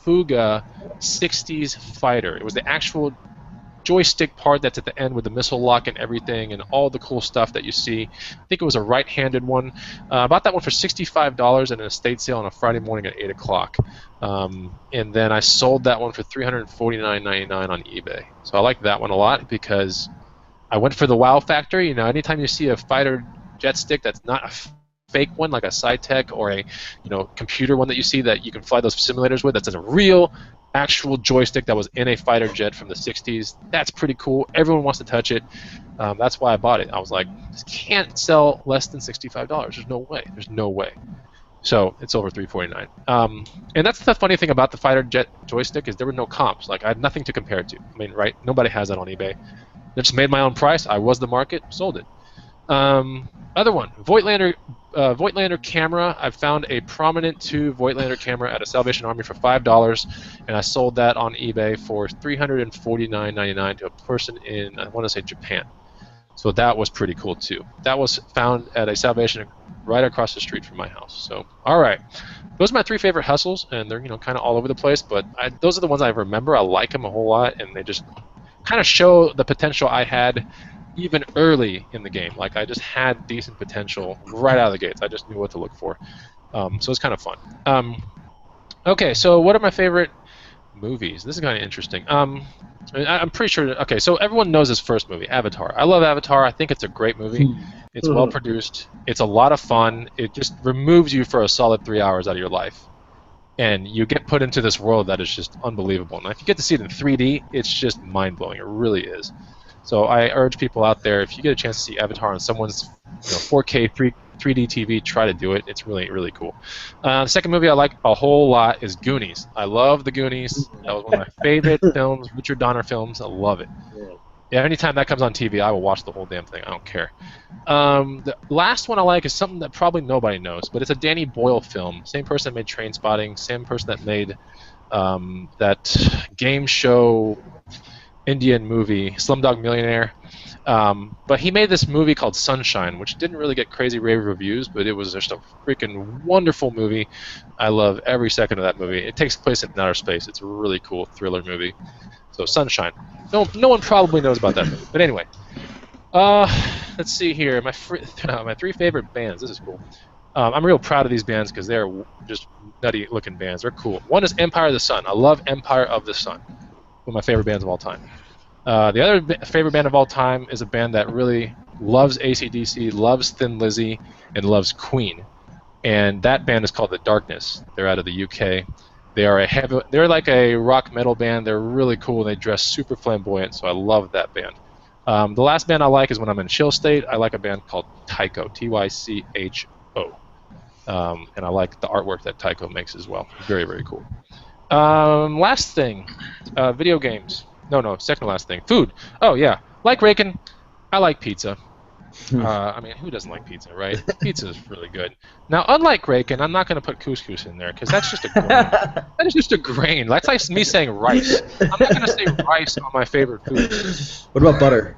Fuga 60s fighter. It was the actual joystick part that's at the end with the missile lock and everything and all the cool stuff that you see. I think it was a right-handed one. I bought that one for $65 at an estate sale on a Friday morning at 8 o'clock. And then I sold that one for $349.99 on eBay. So I like that one a lot because I went for the wow factor. Anytime you see a fighter jet stick that's not a fake one like a SciTech or a computer one that you see that you can fly those simulators with, that's a real actual joystick that was in a fighter jet from the 60s. That's pretty cool. Everyone wants to touch it. That's why I bought it. I was like, this can't sell less than $65. There's no way. There's no way. So it's over $349. And that's the funny thing about the fighter jet joystick is there were no comps. Like I had nothing to compare it to. I mean, right? Nobody has that on eBay. I just made my own price. I was the market. Sold it. Other one, Voigtlander camera. I found a Prominent 2 Voigtlander camera at a Salvation Army for $5, and I sold that on eBay for $349.99 to a person in, I want to say, Japan. So that was pretty cool too. That was found at a Salvation right across the street from my house. So, all right, those are my 3 favorite hustles, and they're kind of all over the place, but those are the ones I remember. I like them a whole lot, and they just kind of show the potential I had even early in the game. Like I just had decent potential right out of the gates. I just knew what to look for. So it's kind of fun. Okay, so what are my favorite movies? This is kind of interesting. I'm pretty sure. Okay, so everyone knows his first movie, Avatar. I love Avatar. I think it's a great movie. It's well produced. It's a lot of fun. It just removes you for a solid 3 hours out of your life, and you get put into this world that is just unbelievable. And if you get to see it in 3D, it's just mind blowing. It really is. So I urge people out there, if you get a chance to see Avatar on someone's 4K 3D TV, try to do it. It's really, really cool. The second movie I like a whole lot is Goonies. I love the Goonies. That was one of my favorite films, Richard Donner films. I love it. Yeah, anytime that comes on TV, I will watch the whole damn thing. I don't care. The last one I like is something that probably nobody knows, but it's a Danny Boyle film. Same person that made Trainspotting, same person that made that game show Indian movie, Slumdog Millionaire. But he made this movie called Sunshine, which didn't really get crazy rave reviews, but it was just a freaking wonderful movie. I love every second of that movie. It takes place in outer space. It's a really cool thriller movie. So Sunshine. No one probably knows about that movie. But anyway, let's see here. My three favorite bands. This is cool. I'm real proud of these bands because they're just nutty-looking bands. They're cool. One is Empire of the Sun. I love Empire of the Sun. One of my favorite bands of all time. The other favorite band of all time is a band that really loves AC/DC, loves Thin Lizzy, and loves Queen. And that band is called The Darkness. They're out of the UK. They're like a rock metal band. They're really cool. They dress super flamboyant, so I love that band. The last band I like is when I'm in chill state. I like a band called Tycho, Tycho. And I like the artwork that Tycho makes as well. Very, very cool. Last thing, video games. No, second last thing. Food. Oh, yeah. Like Raken, I like pizza. I mean, who doesn't like pizza, right? Pizza is really good. Now, unlike Raken, I'm not going to put couscous in there because that's just a grain. That is just a grain. That's like me saying rice. I'm not going to say rice on my favorite food. What about butter?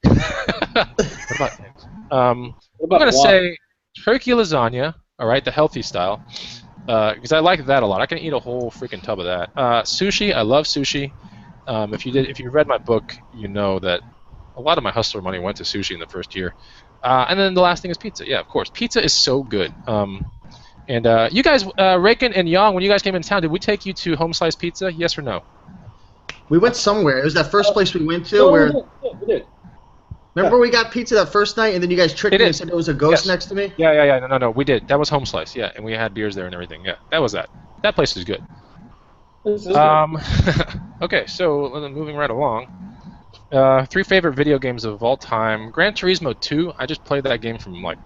What about eggs? I'm going to say turkey lasagna, all right, the healthy style, because I like that a lot. I can eat a whole freaking tub of that. Sushi, I love sushi. If you read my book, you know that a lot of my hustler money went to sushi in the first year. And then the last thing is pizza. Yeah, of course. Pizza is so good. And you guys, Raken and Yang, when you guys came into town, did we take you to Home Slice Pizza? Yes or no? We went somewhere. It was that first place we went to where. We did. Remember we got pizza that first night, and then you guys tricked me and said there was a ghost next to me? Yeah. No, we did. That was Home Slice, yeah, and we had beers there and everything. Yeah, that was that. That place is good. Okay, so moving right along. 3 favorite video games of all time. Gran Turismo 2, I just played that game from like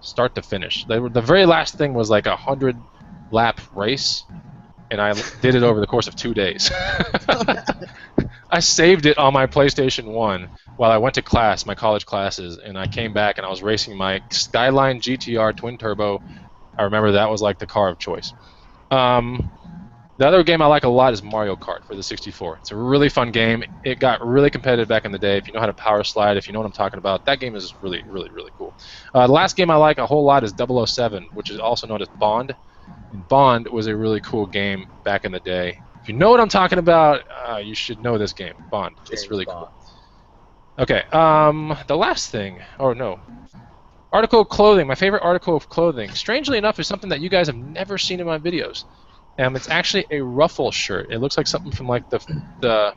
start to finish. The very last thing was like a 100-lap race, and I did it over the course of 2 days. I saved it on my PlayStation 1 while I went to class, my college classes, and I came back and I was racing my Skyline GTR twin turbo. I remember that was like the car of choice. The other game I like a lot is Mario Kart for the 64. It's a really fun game. It got really competitive back in the day. If you know how to power slide, if you know what I'm talking about, that game is really, really, really cool. The last game I like a whole lot is 007, which is also known as Bond. And Bond was a really cool game back in the day. If you know what I'm talking about, you should know this game, Bond. It's really cool. Okay, the last thing, article of clothing. My favorite article of clothing, strangely enough, is something that you guys have never seen in my videos. It's actually a ruffle shirt. It looks like something from like the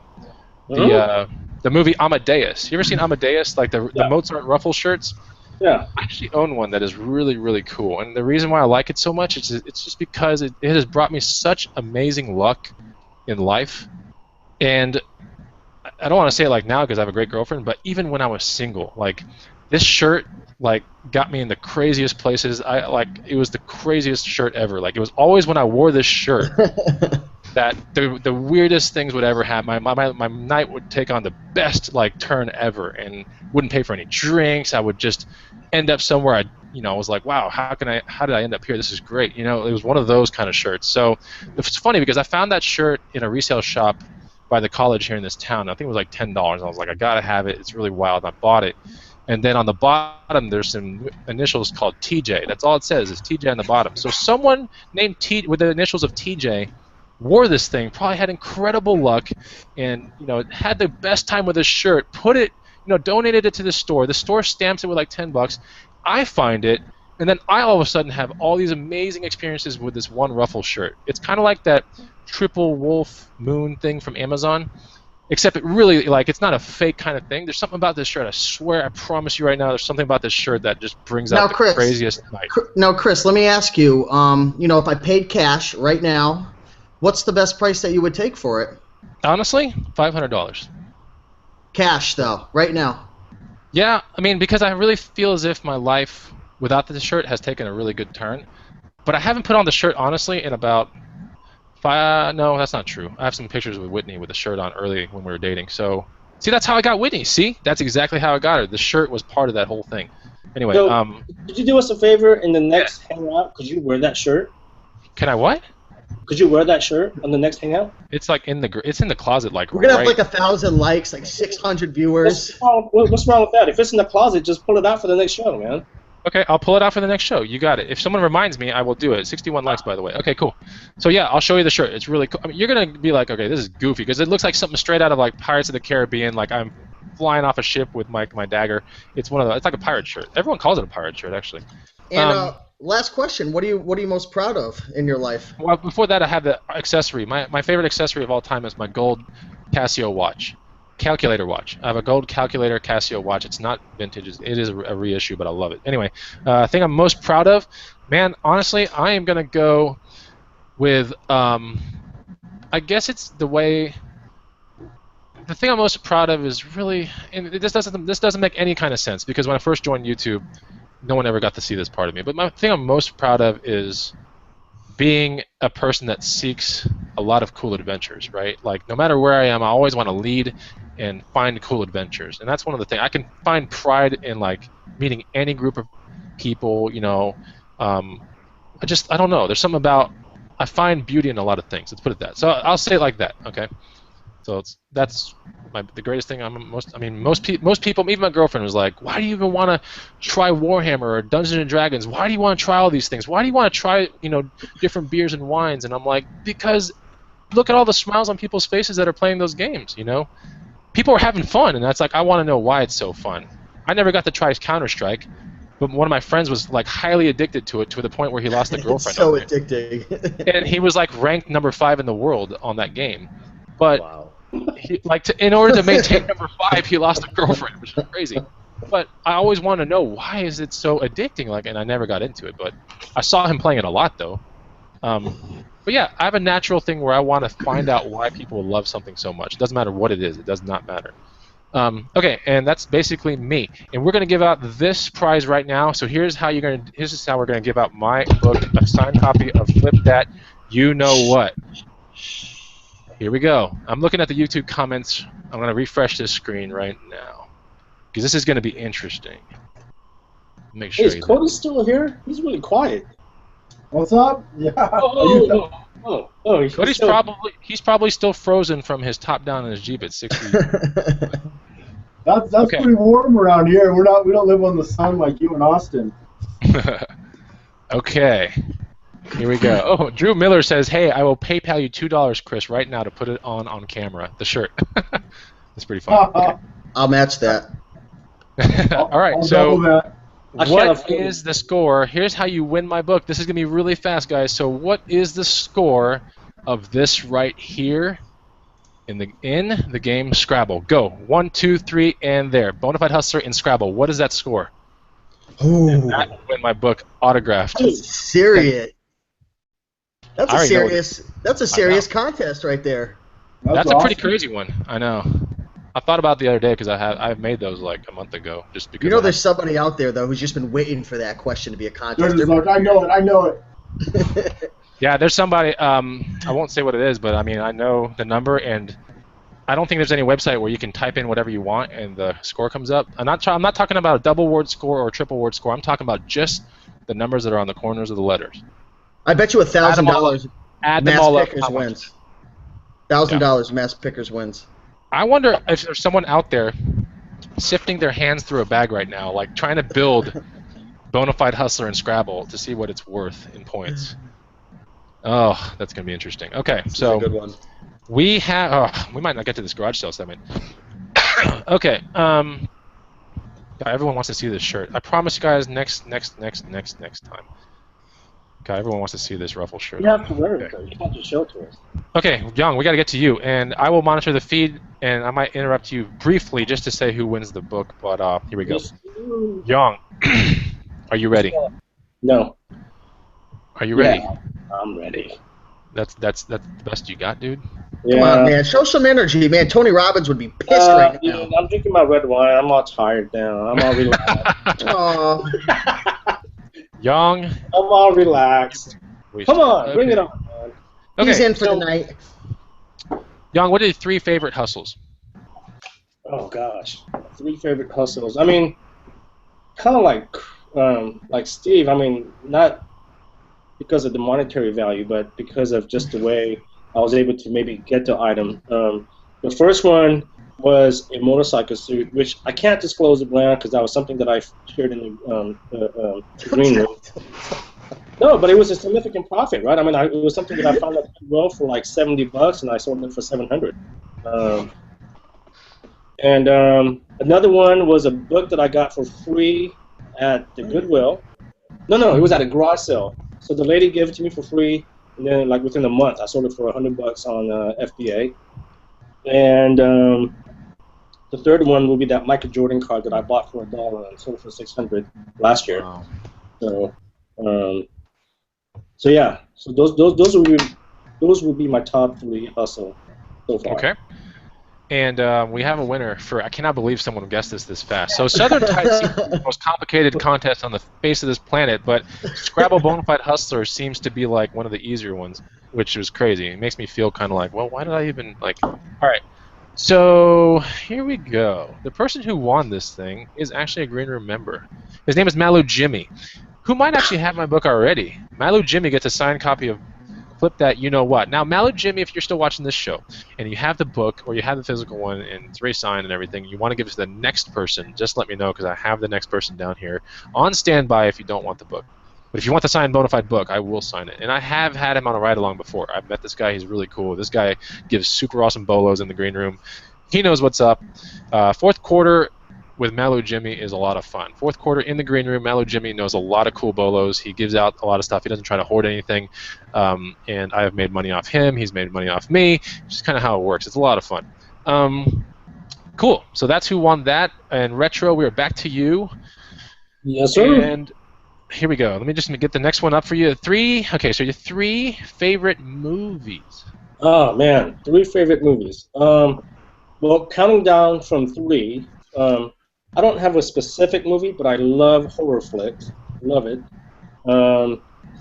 movie Amadeus. You ever seen Amadeus, like the Mozart ruffle shirts? Yeah. I actually own one that is really, really cool. And the reason why I like it so much is it's just because it has brought me such amazing luck in life. And I don't want to say it like now because I have a great girlfriend, but even when I was single, like this shirt like got me in the craziest places. It was the craziest shirt ever. Like it was always when I wore this shirt that the weirdest things would ever happen. My night would take on the best like turn ever, and wouldn't pay for any drinks. I would just end up somewhere I was like, wow, how did I end up here? This is great. It was one of those kind of shirts. So it's funny because I found that shirt in a resale shop by the college here in this town. I think it was like $10. I was like, I gotta have it. It's really wild. I bought it. And then on the bottom, there's some initials called TJ. That's all it says is TJ on the bottom. So someone named T with the initials of TJ wore this thing, probably had incredible luck, and had the best time with this shirt. Put it, donated it to the store. The store stamps it with like $10. I find it, and then I all of a sudden have all these amazing experiences with this one ruffle shirt. It's kind of like that triple wolf moon thing from Amazon. Except it really, like, it's not a fake kind of thing. There's something about this shirt. I swear, I promise you right now, there's something about this shirt that just brings out Now, the Chris. craziest night. Now, Chris, let me ask you. If I paid cash right now, what's the best price that you would take for it? Honestly, $500. Cash, though, right now. Yeah, I mean, because I really feel as if my life without this shirt has taken a really good turn. But I haven't put on the shirt, honestly, in about no, that's not true. I have some pictures with Whitney with the shirt on early when we were dating. So, see, that's how I got Whitney. See, that's exactly how I got her. The shirt was part of that whole thing. Anyway, So, could you do us a favor in the next hangout? Could you wear that shirt? Can I what? Could you wear that shirt on the next hangout? It's like in the closet, like We're gonna have right. like 1,000 likes, like 600 viewers. What's wrong with that? If it's in the closet, just pull it out for the next show, man. Okay, I'll pull it out for the next show. You got it. If someone reminds me, I will do it. 61 likes, by the way. Okay, cool. So yeah, I'll show you the shirt. It's really cool. I mean, you're gonna be like, okay, this is goofy because it looks like something straight out of like Pirates of the Caribbean. Like I'm flying off a ship with my dagger. It's one of the. It's like a pirate shirt. Everyone calls it a pirate shirt, actually. And last question: What are you most proud of in your life? Well, before that, I have the accessory. My favorite accessory of all time is my gold Casio watch. Calculator watch. I have a gold calculator Casio watch. It's not vintage. It is a reissue, but I love it. Anyway, thing I'm most proud of, man, honestly, I am going to go with, I guess it's the way, the thing I'm most proud of is really, and this doesn't make any kind of sense because when I first joined YouTube, no one ever got to see this part of me. But my thing I'm most proud of is being a person that seeks a lot of cool adventures, right? Like, no matter where I am, I always want to lead and find cool adventures. And that's one of the things. I can find pride in, like, meeting any group of people, you know. I don't know. There's something about, I find beauty in a lot of things. Let's put it that. So I'll say it like that, okay? So that's the greatest thing. Most people, even my girlfriend was like, why do you even want to try Warhammer or Dungeons and Dragons? Why do you want to try all these things? Why do you want to try, different beers and wines? And I'm like, because look at all the smiles on people's faces that are playing those games, People are having fun, and that's like, I want to know why it's so fun. I never got to try Counter-Strike, but one of my friends was like highly addicted to it to the point where he lost a girlfriend. It's so addicting. And he was like ranked number 5 in the world on that game. But wow. In order to maintain number 5, he lost a girlfriend, which is crazy. But I always want to know why is it so addicting, and I never got into it. But I saw him playing it a lot, though. But yeah, I have a natural thing where I want to find out why people love something so much. It doesn't matter what it is; it does not matter. Okay, and that's basically me. And we're gonna give out this prize right now. So here's how we're gonna give out my book, a signed copy of Flip That. You know what? Here we go. I'm looking at the YouTube comments. I'm going to refresh this screen right now because this is going to be interesting. Make sure. Hey, is Cody still here? He's really quiet. What's up? Yeah. Cody's probably still frozen from his top down in his Jeep at 60. That's okay. Pretty warm around here. We don't live on the sun like you in Austin. Okay. Here we go. Oh, Drew Miller says, "Hey, I will PayPal you $2, Chris, right now to put it on camera. The shirt." That's pretty fun. Okay. I'll match that. All right. I'll so, that. what is the score? Here's how you win my book. This is gonna be really fast, guys. So, what is the score of this right here in the game Scrabble? Go. 1, 2, 3, and there. Bonafide Hustler in Scrabble. What is that score? Ooh. And that will win my book autographed. Serious. That's I a already know serious contest right there. That's awesome. a pretty crazy one. I know. I thought about it the other day because I made those like a month ago just because. There's somebody out there though who's just been waiting for that question to be a contest. I know it. Yeah, there's somebody. I won't say what it is, but I mean I know the number, and I don't think there's any website where you can type in whatever you want and the score comes up. I'm not talking about a double word score or a triple word score. I'm talking about just the numbers that are on the corners of the letters. I bet you $1,000 Add them all up. Pickers wins. $1,000 Mass Pickers wins. I wonder if there's someone out there sifting their hands through a bag right now, like trying to build Bonafide Hustler and Scrabble to see what it's worth in points. Oh, that's gonna be interesting. Okay, so that's a good one. We might not get to this garage sale segment. Okay. Everyone wants to see this shirt. I promise you guys next time. God, everyone wants to see this ruffle shirt. You have to wear it, though. You have to show it to us. Okay, Young, we got to get to you, and I will monitor the feed, and I might interrupt you briefly just to say who wins the book. But here we go. Young, are you ready? No. Are you ready? Yeah, I'm ready. That's the best you got, dude. Come on, man. Show some energy, man. Tony Robbins would be pissed right now. Dude, I'm drinking my red wine. I'm all tired now. I'm all relaxed. Oh. Young. I'm all relaxed. Come on, bring it on, man. Okay, He's in for the night. Young, what are your 3 favorite hustles? Oh gosh, 3 favorite hustles. I mean, kind of like Steve. I mean, not because of the monetary value, but because of just the way I was able to maybe get the item. The first one was a motorcycle suit, which I can't disclose the brand because that was something that I shared in the green room. No, but it was a significant profit, right? I mean, it was something that I found out well for like $70, and I sold it for $700. Another one was a book that I got for free at the Goodwill. No, it was at a garage sale. So the lady gave it to me for free, and then like within a month, I sold it for $100 on FBA. And the third one will be that Michael Jordan card that I bought for $1 and sold for $600 last year. Wow. So yeah, so those will be my top 3 hustle so far. Okay. And we have a winner for, I cannot believe someone guessed this fast. So Southern Tide seems to be the most complicated contest on the face of this planet, but Scrabble Bonafide Hustler seems to be like one of the easier ones, which was crazy. It makes me feel kind of like, well, why did I even, like, all right. So here we go. The person who won this thing is actually a Green Room member. His name is Malu Jimmy, who might actually have my book already. Malu Jimmy gets a signed copy of Flip That You Know What. Now, Malu Jimmy, if you're still watching this show, and you have the book, or you have the physical one, and it's already signed and everything, you want to give it to the next person, just let me know, because I have the next person down here on standby if you don't want the book. But if you want the signed bona fide book, I will sign it. And I have had him on a ride-along before. I've met this guy. He's really cool. This guy gives super awesome bolos in the green room. He knows what's up. Fourth quarter with Malu Jimmy is a lot of fun. Fourth quarter in the green room, Malu Jimmy knows a lot of cool bolos. He gives out a lot of stuff. He doesn't try to hoard anything. And I have made money off him. He's made money off me. It's just kind of how it works. It's a lot of fun. Cool. So that's who won that. And Retro, we are back to you. Yes, sir. And here we go. Let me just get the next one up for you. Okay, so your 3 favorite movies. Oh, man. 3 favorite movies. Well, counting down from 3, I don't have a specific movie, but I love horror flicks. Love it.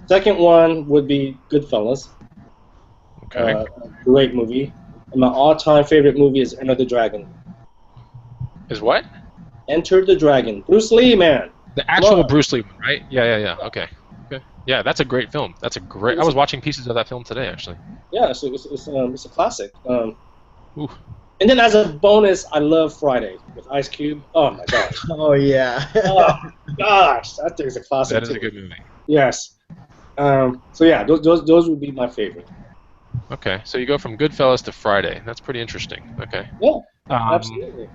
Second one would be Goodfellas. Okay. Great movie. And my all-time favorite movie is Enter the Dragon. Is what? Enter the Dragon. Bruce Lee, man. The actual Bruce Lee one, right? Yeah. Okay. Yeah, that's a great film. That's a great. I was watching pieces of that film today, actually. Yeah, it's a classic. Ooh. And then as a bonus, I love Friday with Ice Cube. Oh my gosh. Oh yeah. Oh gosh, that thing's a classic. That is too. a good movie. Yes. So yeah, those would be my favorite. Okay, so you go from Goodfellas to Friday. That's pretty interesting. Okay. Yeah. Absolutely.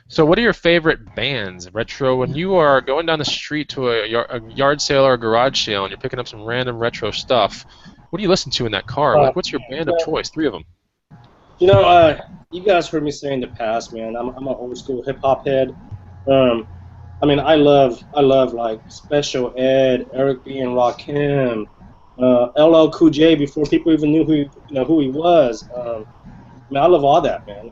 So what are your favorite bands, Retro? When you are going down the street to a yard sale or a garage sale and you're picking up some random retro stuff, what do you listen to in that car? Like, what's your band of choice? 3 of them. You know, you guys heard me say in the past, man. I'm an old school hip hop head. I mean, I love like Special Ed, Eric B. and Rakim, LL Cool J before people even knew who he was. I mean, I love all that, man.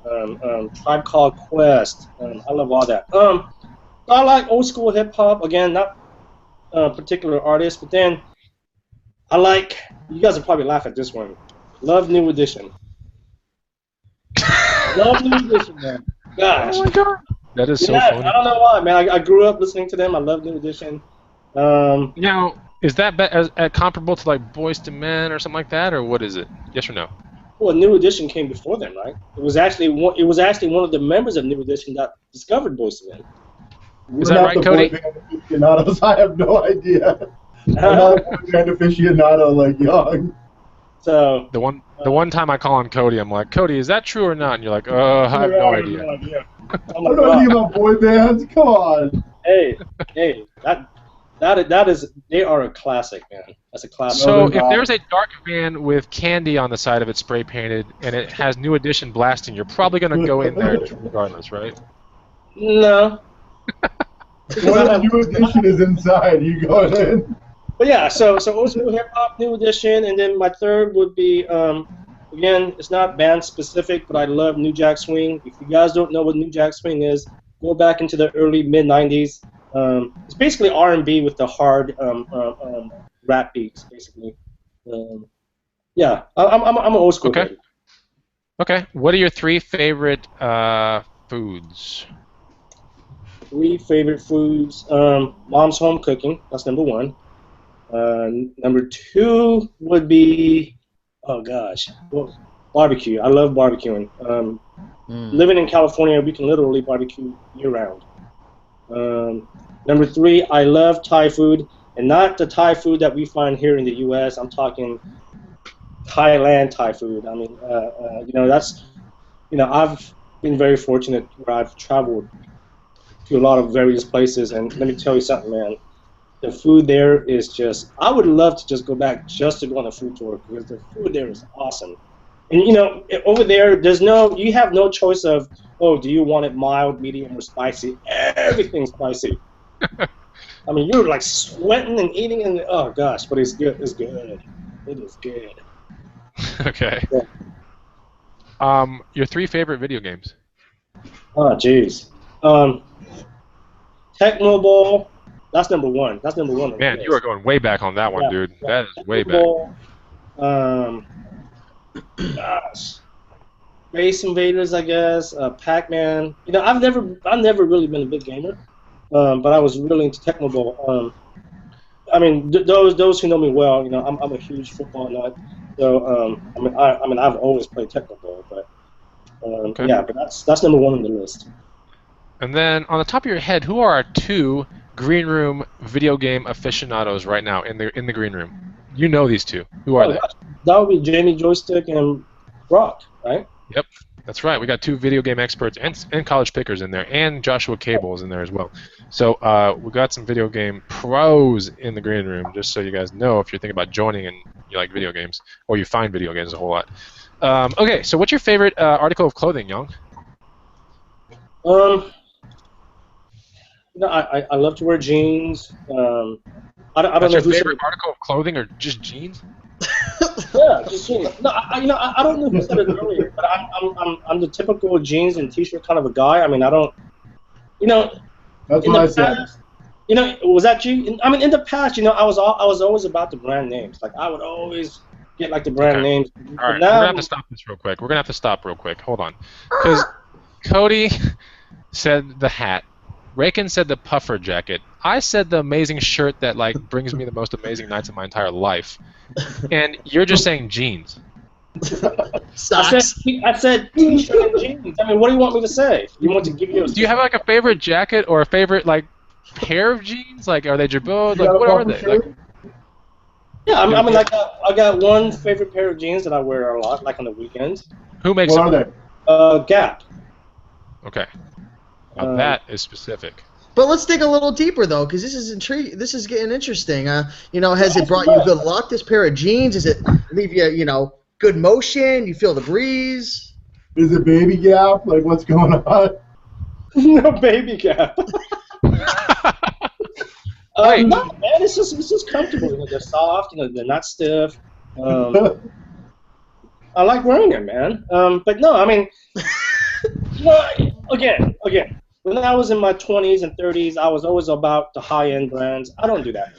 Tribe Called Quest. I love all that. I like old school hip hop. Again, not particular artists, but then I like. You guys will probably laugh at this one. Love New Edition. Love New Edition, man. Gosh. Oh my God. That is so funny. I don't know why, man. I grew up listening to them. I love New Edition. Now, is that as comparable to like Boyz II Men or something like that, or what is it? Yes or no? Well, New Edition came before them, right? It was actually one of the members of New Edition that discovered Boyz II Men. Is that right, Cody? Aficionados. I have no idea. I'm not a boy band aficionado like Young. So the one time I call on Cody, I'm like, Cody, is that true or not? And you're like, I have no idea. Oh I don't know anything about boy bands. Come on. Hey, that that is they are a classic, man. That's a classic. So if there's a dark van with candy on the side of it spray painted and it has New Edition blasting, you're probably going to go in there just regardless, right? No. What if New Edition is inside? You go in. But yeah, so old school hip hop, New Edition, and then my third would be again, it's not band specific, but I love New Jack Swing. If you guys don't know what New Jack Swing is, go back into the early mid '90s. It's basically R&B with the hard rap beats, basically. Yeah, I'm an old school. Okay. Baby. Okay. What are your 3 favorite foods? 3 favorite foods. Mom's home cooking. That's number 1. Number 2 would be, oh gosh, well, barbecue. I love barbecuing. Living in California, we can literally barbecue year-round. Number 3, I love Thai food, and not the Thai food that we find here in the U.S. I'm talking Thailand Thai food. I mean, that's, I've been very fortunate where I've traveled to a lot of various places, and let me tell you something, man. The food there is just, I would love to just go back just to go on a food tour because the food there is awesome. And over there, you have no choice of, oh, do you want it mild, medium, or spicy? Everything's spicy. I mean, you're like sweating and eating, and oh gosh, but it's good. It's good. It is good. Okay. Yeah. Your 3 favorite video games? Oh, jeez. Tecmo Bowl. That's number 1. That's number 1. Man, you are going way back on that one, dude. Yeah. That is way back. Bowl, gosh. Space Invaders, I guess. Pac-Man. I've never really been a big gamer, but I was really into Tecmo Bowl. I mean, those who know me well, I'm a huge football nut. So I mean, I've always played Tecmo Bowl, but Okay. yeah, but that's number 1 on the list. And then, on the top of your head, who are our 2 green room video game aficionados right now in the green room? You know these 2. Who are they? That would be Jamie Joystick and Brock, right? Yep, that's right. We got 2 video game experts and college pickers in there, and Joshua Cable is in there as well. So we got some video game pros in the green room, just so you guys know if you're thinking about joining and you like video games, or you find video games a whole lot. Okay, so what's your favorite article of clothing, Young? I love to wear jeans. I don't That's know your who favorite article of clothing, or just jeans? Yeah, just jeans. No, I don't know who said it earlier, but I'm the typical jeans and t-shirt kind of a guy. I mean, I don't, That's what I said. Was that you? I mean, in the past, I was always about the brand names. Like I would always get like the brand names. All right, we're gonna have to stop this real quick. Hold on, because Cody said the hat. Rakin said the puffer jacket. I said the amazing shirt that brings me the most amazing nights of my entire life. And you're just saying jeans. Socks. I said t-shirt and jeans. I mean, what do you want me to say? You want to give you? Do you have a favorite jacket or a favorite pair of jeans? Are they Jabot? What are they? Yeah, I mean, I got one favorite pair of jeans that I wear a lot, like on the weekends. Who makes What them? are they? Gap. Okay. Now that is specific. But let's dig a little deeper though, because this is This is getting interesting. Has it brought you good luck? This pair of jeans? Does it leave you, good motion? You feel the breeze? Is it baby gap? What's going on? No baby Gap. Wait. No, man, it's just comfortable. They're soft. They're not stiff. I like wearing them, man. But no, I mean, again. When I was in my 20s and 30s, I was always about the high-end brands. I don't do that.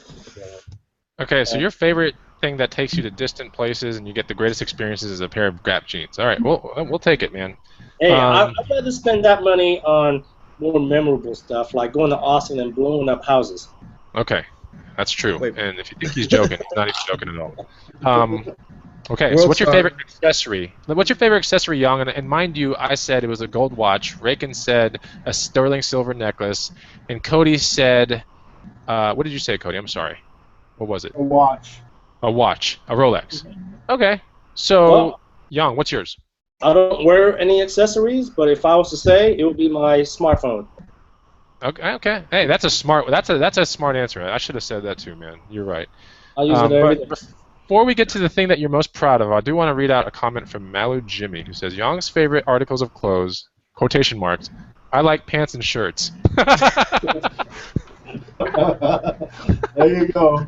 Okay, so your favorite thing that takes you to distant places and you get the greatest experiences is a pair of Gap jeans. All right, we'll take it, man. Hey, I'd rather spend that money on more memorable stuff, like going to Austin and blowing up houses. Okay, that's true. Wait. And if you think he's joking, he's not even joking at all. Okay, so what's your favorite accessory? What's your favorite accessory, Young? And mind you, I said it was a gold watch. Rakin said a sterling silver necklace. And Cody said, what did you say, Cody? I'm sorry. What was it? A watch. A watch. A Rolex. Okay. So, Well, Young, what's yours? I don't wear any accessories, but if I was to say, it would be my smartphone. Okay. Okay. Hey, that's a smart answer. I should have said that too, man. You're right. I use it every But day. before we get to the thing that you're most proud of, I do want to read out a comment from Malu Jimmy, who says, Young's favorite articles of clothes, quotation marks, I like pants and shirts. There you go.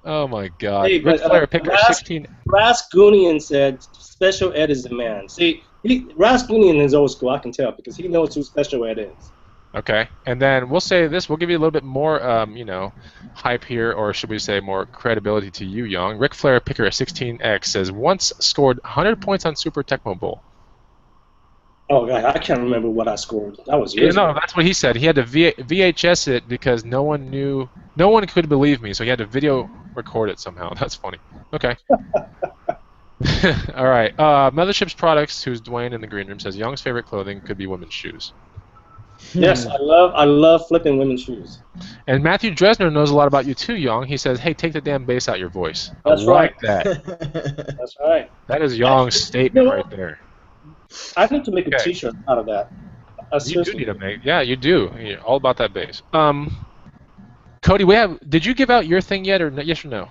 Oh my God. Hey, Ric but Flair picker 16. Rasgoonian said special ed is the man. See, Rasgoonian is old school, I can tell, because he knows who special ed is. Okay. And then we'll say this, we'll give you a little bit more, hype here, or should we say more credibility to you, Young. Ric Flair picker 16X says, once scored 100 points on Super Tecmo Bowl. Oh, God, I can't remember what I scored. That was years ago. No, that's what he said. He had to VHS it because no one could believe me, so he had to video record it somehow. That's funny. Okay. All right. Mothership's Products, who's Dwayne in the green room, says Young's favorite clothing could be women's shoes. Yes, I love flipping women's shoes. And Matthew Dresner knows a lot about you too, Young. He says, hey, take the damn bass out your voice. That's I like right. that. That's right. That is Young's statement right there. I need to make a Okay. T-shirt out of that. You do need to make. Yeah, you do. You're all about that bass. Cody, did you give out your thing yet, or yes or no?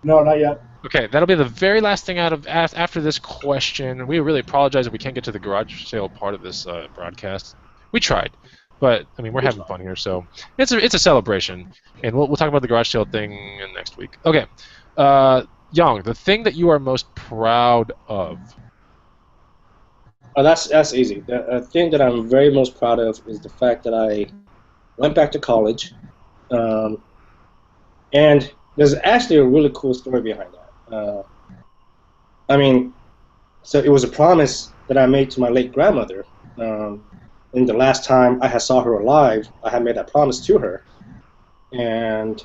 No, not yet. Okay, that'll be the very last thing out of after this question. We really apologize if we can't get to the garage sale part of this broadcast. We tried, but I mean we're having fun here, so it's a celebration, and we'll talk about the garage sale thing next week. Okay, Young, the thing that you are most proud of. Oh, that's easy. The thing that I'm very most proud of is the fact that I went back to college, and there's actually a really cool story behind that. I mean, so it was a promise that I made to my late grandmother. And the last time I had saw her alive, I had made that promise to her. And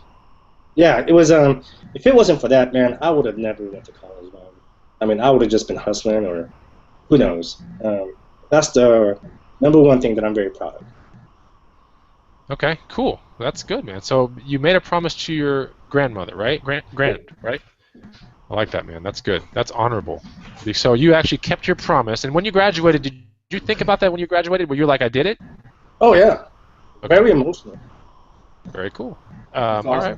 yeah, it was. If it wasn't for that, man, I would have never went to college, man. I mean, I would have just been hustling, or who knows. That's the number one thing that I'm very proud of. Okay, cool. That's good, man. So you made a promise to your grandmother, right? Grand, right? I like that, man. That's good. That's honorable. So you actually kept your promise. And when you graduated, did you think about that when you graduated? Were you like, I did it? Oh yeah, Okay. very emotional. Very cool. That's All awesome. right.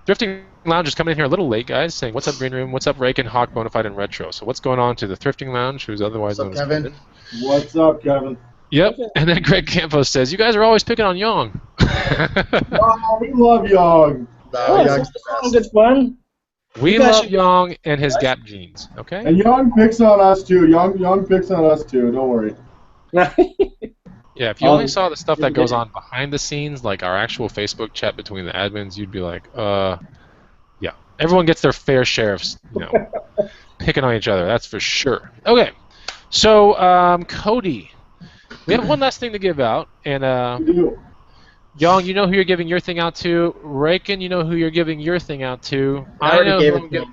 Thrifting Lounge is coming in here a little late, guys, saying, what's up, Green Room? What's up, Rake and Hawk, Bonafide, and Retro? So what's going on to the Thrifting Lounge, who's otherwise known What's up, as Kevin? What's up, Kevin? Yep. And then Greg Campos says, you guys are always picking on Young. Oh, we love Young. Oh, Young's so the sounds best. good fun. We You guys love should- Young and his Gap jeans, okay? And Young picks on us too. Young picks on us too. Don't worry. Yeah, if you only saw the stuff that goes on behind the scenes, like our actual Facebook chat between the admins, you'd be like, yeah. Everyone gets their fair share of, picking on each other, that's for sure. Okay, so, Cody, we have one last thing to give out, and, We do. Young, you know who you're giving your thing out to. Raken, you know who you're giving your thing out to. I already know gave who it I'm to gi-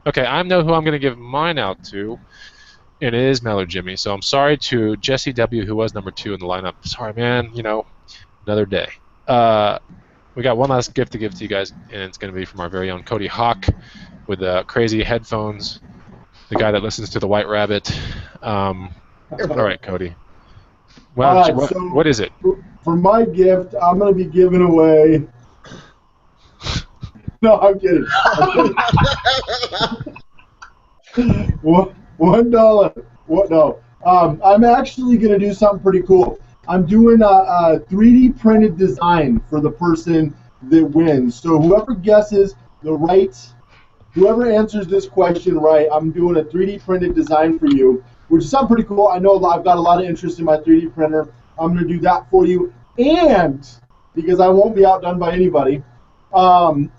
Okay, I know who I'm going to give mine out to. It is Mellow Jimmy. So I'm sorry to Jesse W., who was number 2 in the lineup. Sorry, man. Another day. We got one last gift to give to you guys, and it's going to be from our very own Cody Hawk with crazy headphones. The guy that listens to the White Rabbit. All right, Cody. Well, All right, so- what is it? For my gift, I'm going to be giving away. No, I'm kidding. $1. What? No. I'm actually going to do something pretty cool. I'm doing a 3D printed design for the person that wins. So whoever answers this question right, I'm doing a 3D printed design for you, which is something pretty cool. I know I've got a lot of interest in my 3D printer. I'm going to do that for you. And because I won't be outdone by anybody, and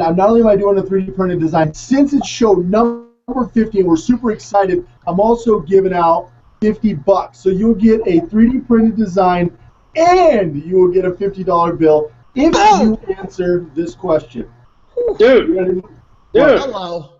I'm not only am I doing a 3D printed design, since it's show number 50 and we're super excited, I'm also giving out $50. So you'll get a 3D printed design and you will get a $50 bill if you answer this question. Dude, You ready? dude, Hello.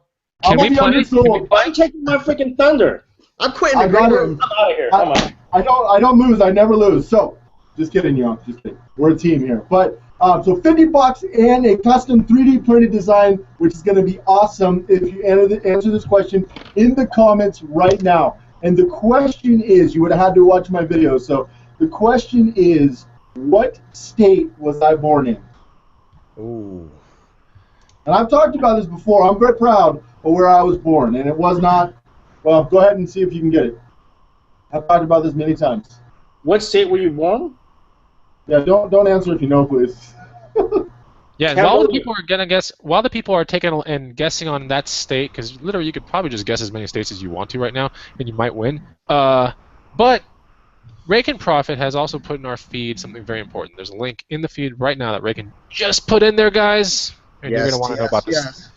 I'm Can we gonna be play? undersold. why are you taking my freaking thunder? I'm quitting I the green got it. room. I'm out of here. I'm out. I don't lose. I never lose. So, just kidding, Young. Just kidding. We're a team here. But so $50 and a custom 3D printed design, which is going to be awesome if you answer this question in the comments right now. And the question is, you would have had to watch my video. So the question is, What state was I born in? Ooh. And I've talked about this before. I'm very proud of where I was born, and it was not. Well, go ahead and see if you can get it. I've talked about this many times. What state were you born? Yeah, don't answer if you know, please. Yeah, and while the people are gonna guess, while the people are taking and guessing on that state, because literally you could probably just guess as many states as you want to right now, and you might win. But Rake Profit has also put in our feed something very important. There's a link in the feed right now that Rake just put in there, guys, and you're gonna want to know about this. Yes.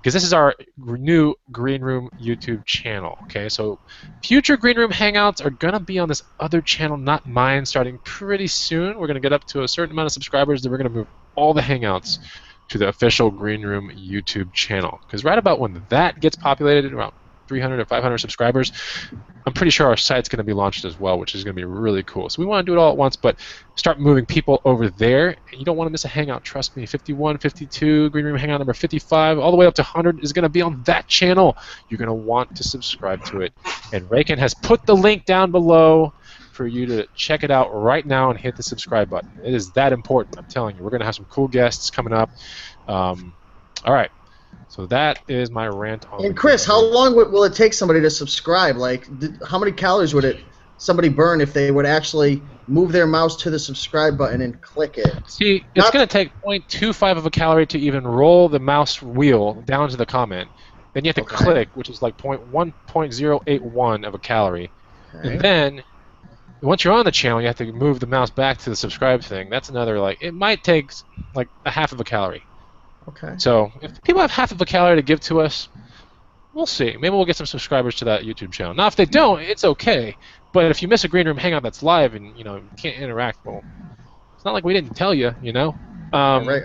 Because this is our new Green Room YouTube channel, okay? So future Green Room Hangouts are going to be on this other channel, not mine, starting pretty soon. We're going to get up to a certain amount of subscribers, then we're going to move all the Hangouts to the official Green Room YouTube channel. Because right about when that gets populated, around 300 or 500 subscribers, I'm pretty sure our site's going to be launched as well, which is going to be really cool. So we want to do it all at once, but start moving people over there. You don't want to miss a Hangout, trust me. 51, 52, Green Room Hangout number 55, all the way up to 100 is going to be on that channel. You're going to want to subscribe to it. And Raken has put the link down below for you to check it out right now and hit the subscribe button. It is that important, I'm telling you. We're going to have some cool guests coming up. All right. So that is my rant on. And Chris, how long will it take somebody to subscribe? Like, how many calories would somebody burn if they would actually move their mouse to the subscribe button and click it? See, it's going to take 0.25 of a calorie to even roll the mouse wheel down to the comment. Then you have to click, which is like 1.081 of a calorie. Okay. And then, once you're on the channel, you have to move the mouse back to the subscribe thing. That's another, like, it might take like a half of a calorie. Okay. So if people have half of a calorie to give to us, we'll see. Maybe we'll get some subscribers to that YouTube channel. Now, if they don't, it's okay. But if you miss a Green Room Hangout that's live and you can't interact, well, it's not like we didn't tell you, All right.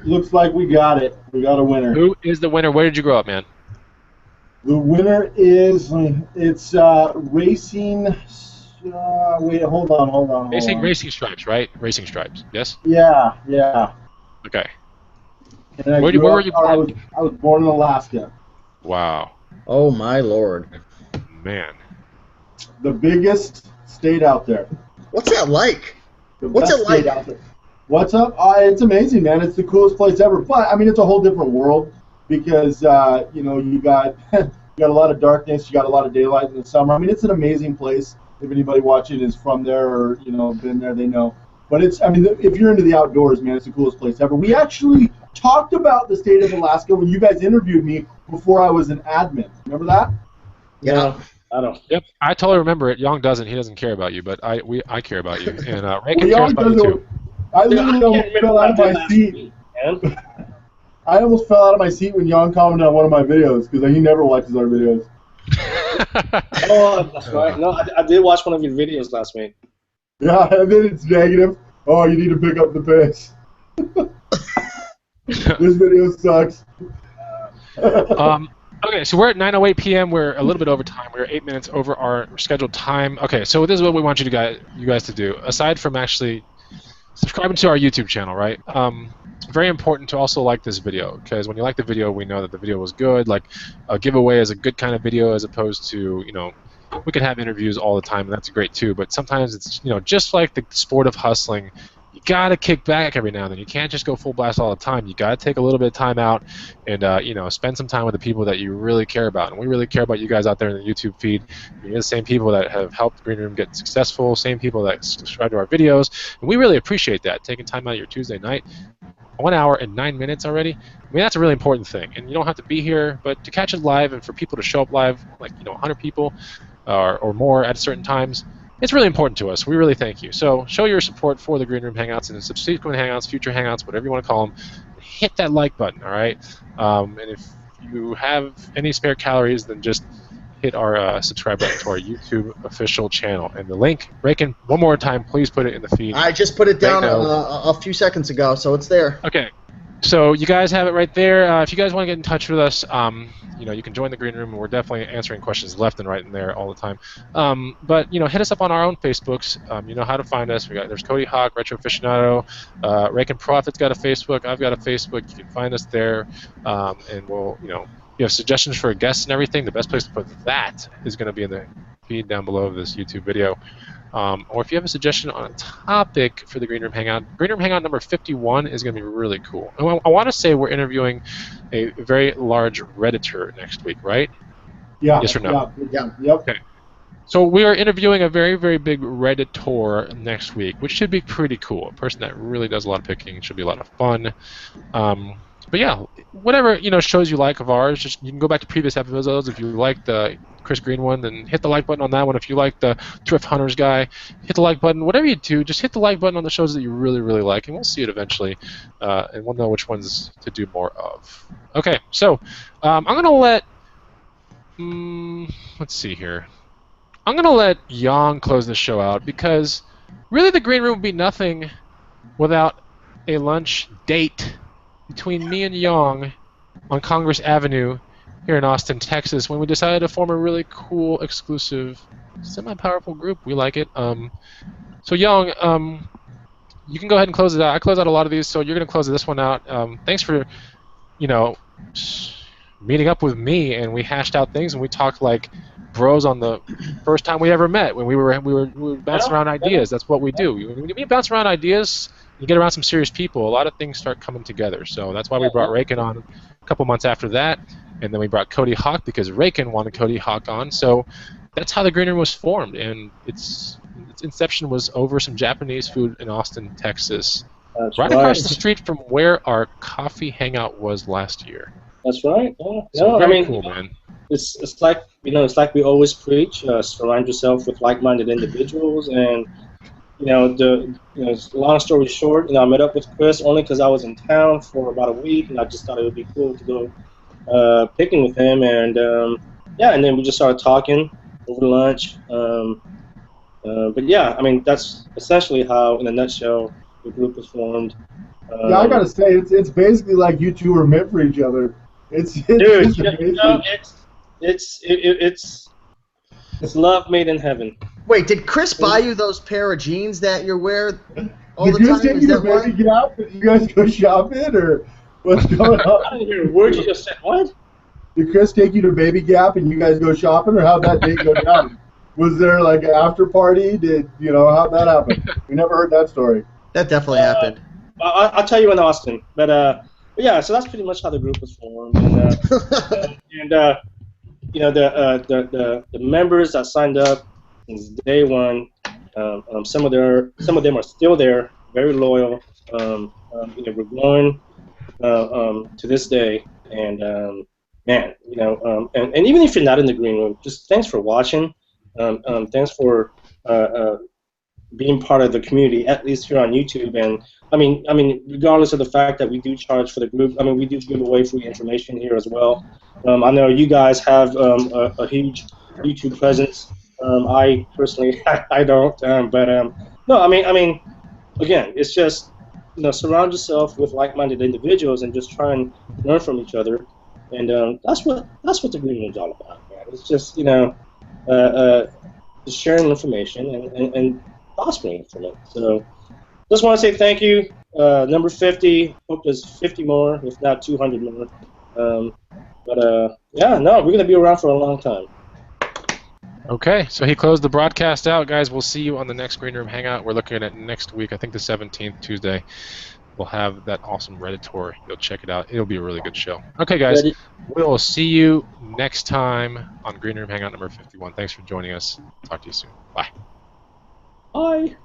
Looks like we got it. We got a winner. Who is the winner? Where did you grow up, man? The winner is Racing. Wait, hold on. Racing Stripes, right? Racing Stripes. Yes. Yeah. Okay. And Where were you born? I was born in Alaska. Wow. Oh my lord. Man. The biggest state out there. What's that like? The What's best it like? state out there. What's up? It's amazing, man. It's the coolest place ever. But I mean, it's a whole different world because you got a lot of darkness, you got a lot of daylight in the summer. I mean, it's an amazing place. If anybody watching is from there or been there, they know. But if you're into the outdoors, man, it's the coolest place ever. We actually talked about the state of Alaska when you guys interviewed me before I was an admin. Remember that? Yeah. I don't. Yep. I totally remember it. Young doesn't. He doesn't care about you, but I care about you, and Raken Well, cares Young about you too. I literally almost fell out of my seat. I almost fell out of my seat when Young commented on one of my videos because he never watches our videos. Oh, that's right. No, I did watch one of your videos last week. Yeah, and then it's negative. Oh, you need to pick up the pace. This video sucks. Okay, so we're at 9:08 p.m. We're a little bit over time. We're 8 minutes over our scheduled time. Okay, so this is what we want you guys to do. Aside from actually subscribing to our YouTube channel, right? Very important to also like this video, because when you like the video, we know that the video was good. Like a giveaway is a good kind of video, as opposed to we can have interviews all the time, and that's great too. But sometimes it's just like the sport of hustling. You gotta kick back every now and then. You can't just go full blast all the time. You gotta take a little bit of time out and spend some time with the people that you really care about. And we really care about you guys out there in the YouTube feed. You're the same people that have helped Green Room get successful, same people that subscribe to our videos, and we really appreciate that. Taking time out of your Tuesday night, 1 hour and 9 minutes already. I mean, that's a really important thing. And you don't have to be here, but to catch it live and for people to show up live, like 100 people or more at certain times. It's really important to us. We really thank you. So show your support for the Green Room Hangouts and the subsequent Hangouts, future Hangouts, whatever you want to call them. Hit that like button, all right? And if you have any spare calories, then just hit our subscribe button to our YouTube official channel. And the link, Raken, one more time, please put it in the feed. I just put it down a few seconds ago, so it's there. Okay. So you guys have it right there. If you guys want to get in touch with us, you can join the Green Room, and we're definitely answering questions left and right in there all the time. But hit us up on our own Facebooks. You know how to find us. There's Cody Hawk, Retro Aficionado, Rake Profit's got a Facebook. I've got a Facebook. You can find us there, and we'll you have suggestions for guests and everything. The best place to put that is going to be in the feed down below of this YouTube video. Or if you have a suggestion on a topic for the Green Room Hangout, Green Room Hangout number 51 is going to be really cool. And I want to say we're interviewing a very large Redditor next week, right? Yeah. Yes or no? Yeah. Yep. Okay. So we are interviewing a very, very big Redditor next week, which should be pretty cool. A person that really does a lot of picking. Should be a lot of fun. But yeah, whatever shows you like of ours, just you can go back to previous episodes. If you like the Chris Green one, then hit the like button on that one. If you like the Thrift Hunters guy, hit the like button. Whatever you do, just hit the like button on the shows that you really, really like, and we'll see it eventually, and we'll know which ones to do more of. Okay, so I'm gonna let. Let's see here. I'm gonna let Yang close the show out because really the Green Room would be nothing without a lunch date between me and Yang on Congress Avenue here in Austin, Texas, when we decided to form a really cool, exclusive, semi-powerful group. We like it. So Yang, you can go ahead and close it out. I close out a lot of these, so you're going to close this one out. Thanks for, meeting up with me, and we hashed out things, and we talked like bros on the first time we ever met when we were bouncing around ideas. That's what we do. When you bounce around ideas, you get around some serious people, a lot of things start coming together. So that's why we brought Raken on a couple months after that, and then we brought Cody Hawk because Raken wanted Cody Hawk on. So that's how the Green Room was formed, and its inception was over some Japanese food in Austin, Texas, right across the street from where our coffee hangout was last year. That's right. Yeah. So No, very cool, man. It's like it's like we always preach: surround yourself with like-minded individuals. And long story short, I met up with Chris only because I was in town for about a week, and I just thought it would be cool to go picking with him. And and then we just started talking over lunch. But yeah, I mean that's essentially how, in a nutshell, the group was formed. Yeah, I gotta say, it's basically like you two are meant for each other. It's love made in heaven. Wait, did Chris buy you those pair of jeans that you wear all Did the Chris time? take Is you to that why? Baby Gap? Did you guys go shopping, or what's going I on? didn't hear a word you just said. What? Did Chris take you to Baby Gap and you guys go shopping, or how'd that date go down? Was there like an after party? How'd that happen? We never heard that story. That definitely happened. I'll tell you in Austin. But yeah, so that's pretty much how the group was formed. The members that signed up since day one, some of them are still there, very loyal. We're growing to this day, and and even if you're not in the Green Room, just thanks for watching. Thanks for being part of the community, at least here on YouTube. And I mean, regardless of the fact that we do charge for the group, we do give away free information here as well. I know you guys have a huge YouTube presence. I personally, I don't. No, again, it's just surround yourself with like-minded individuals and just try and learn from each other. And that's what the Green Room's all about, man. It's just just sharing information and prospering from it. So just want to say thank you. Number 50. Hope there's 50 more, if not 200 more. Yeah, no, we're gonna be around for a long time. Okay, so he closed the broadcast out, guys. We'll see you on the next Green Room Hangout. We're looking at next week, I think the 17th, Tuesday. We'll have that awesome Reddit tour. You'll check it out. It'll be a really good show. Okay, guys, we'll see you next time on Green Room Hangout number 51. Thanks for joining us. Talk to you soon. Bye. Bye.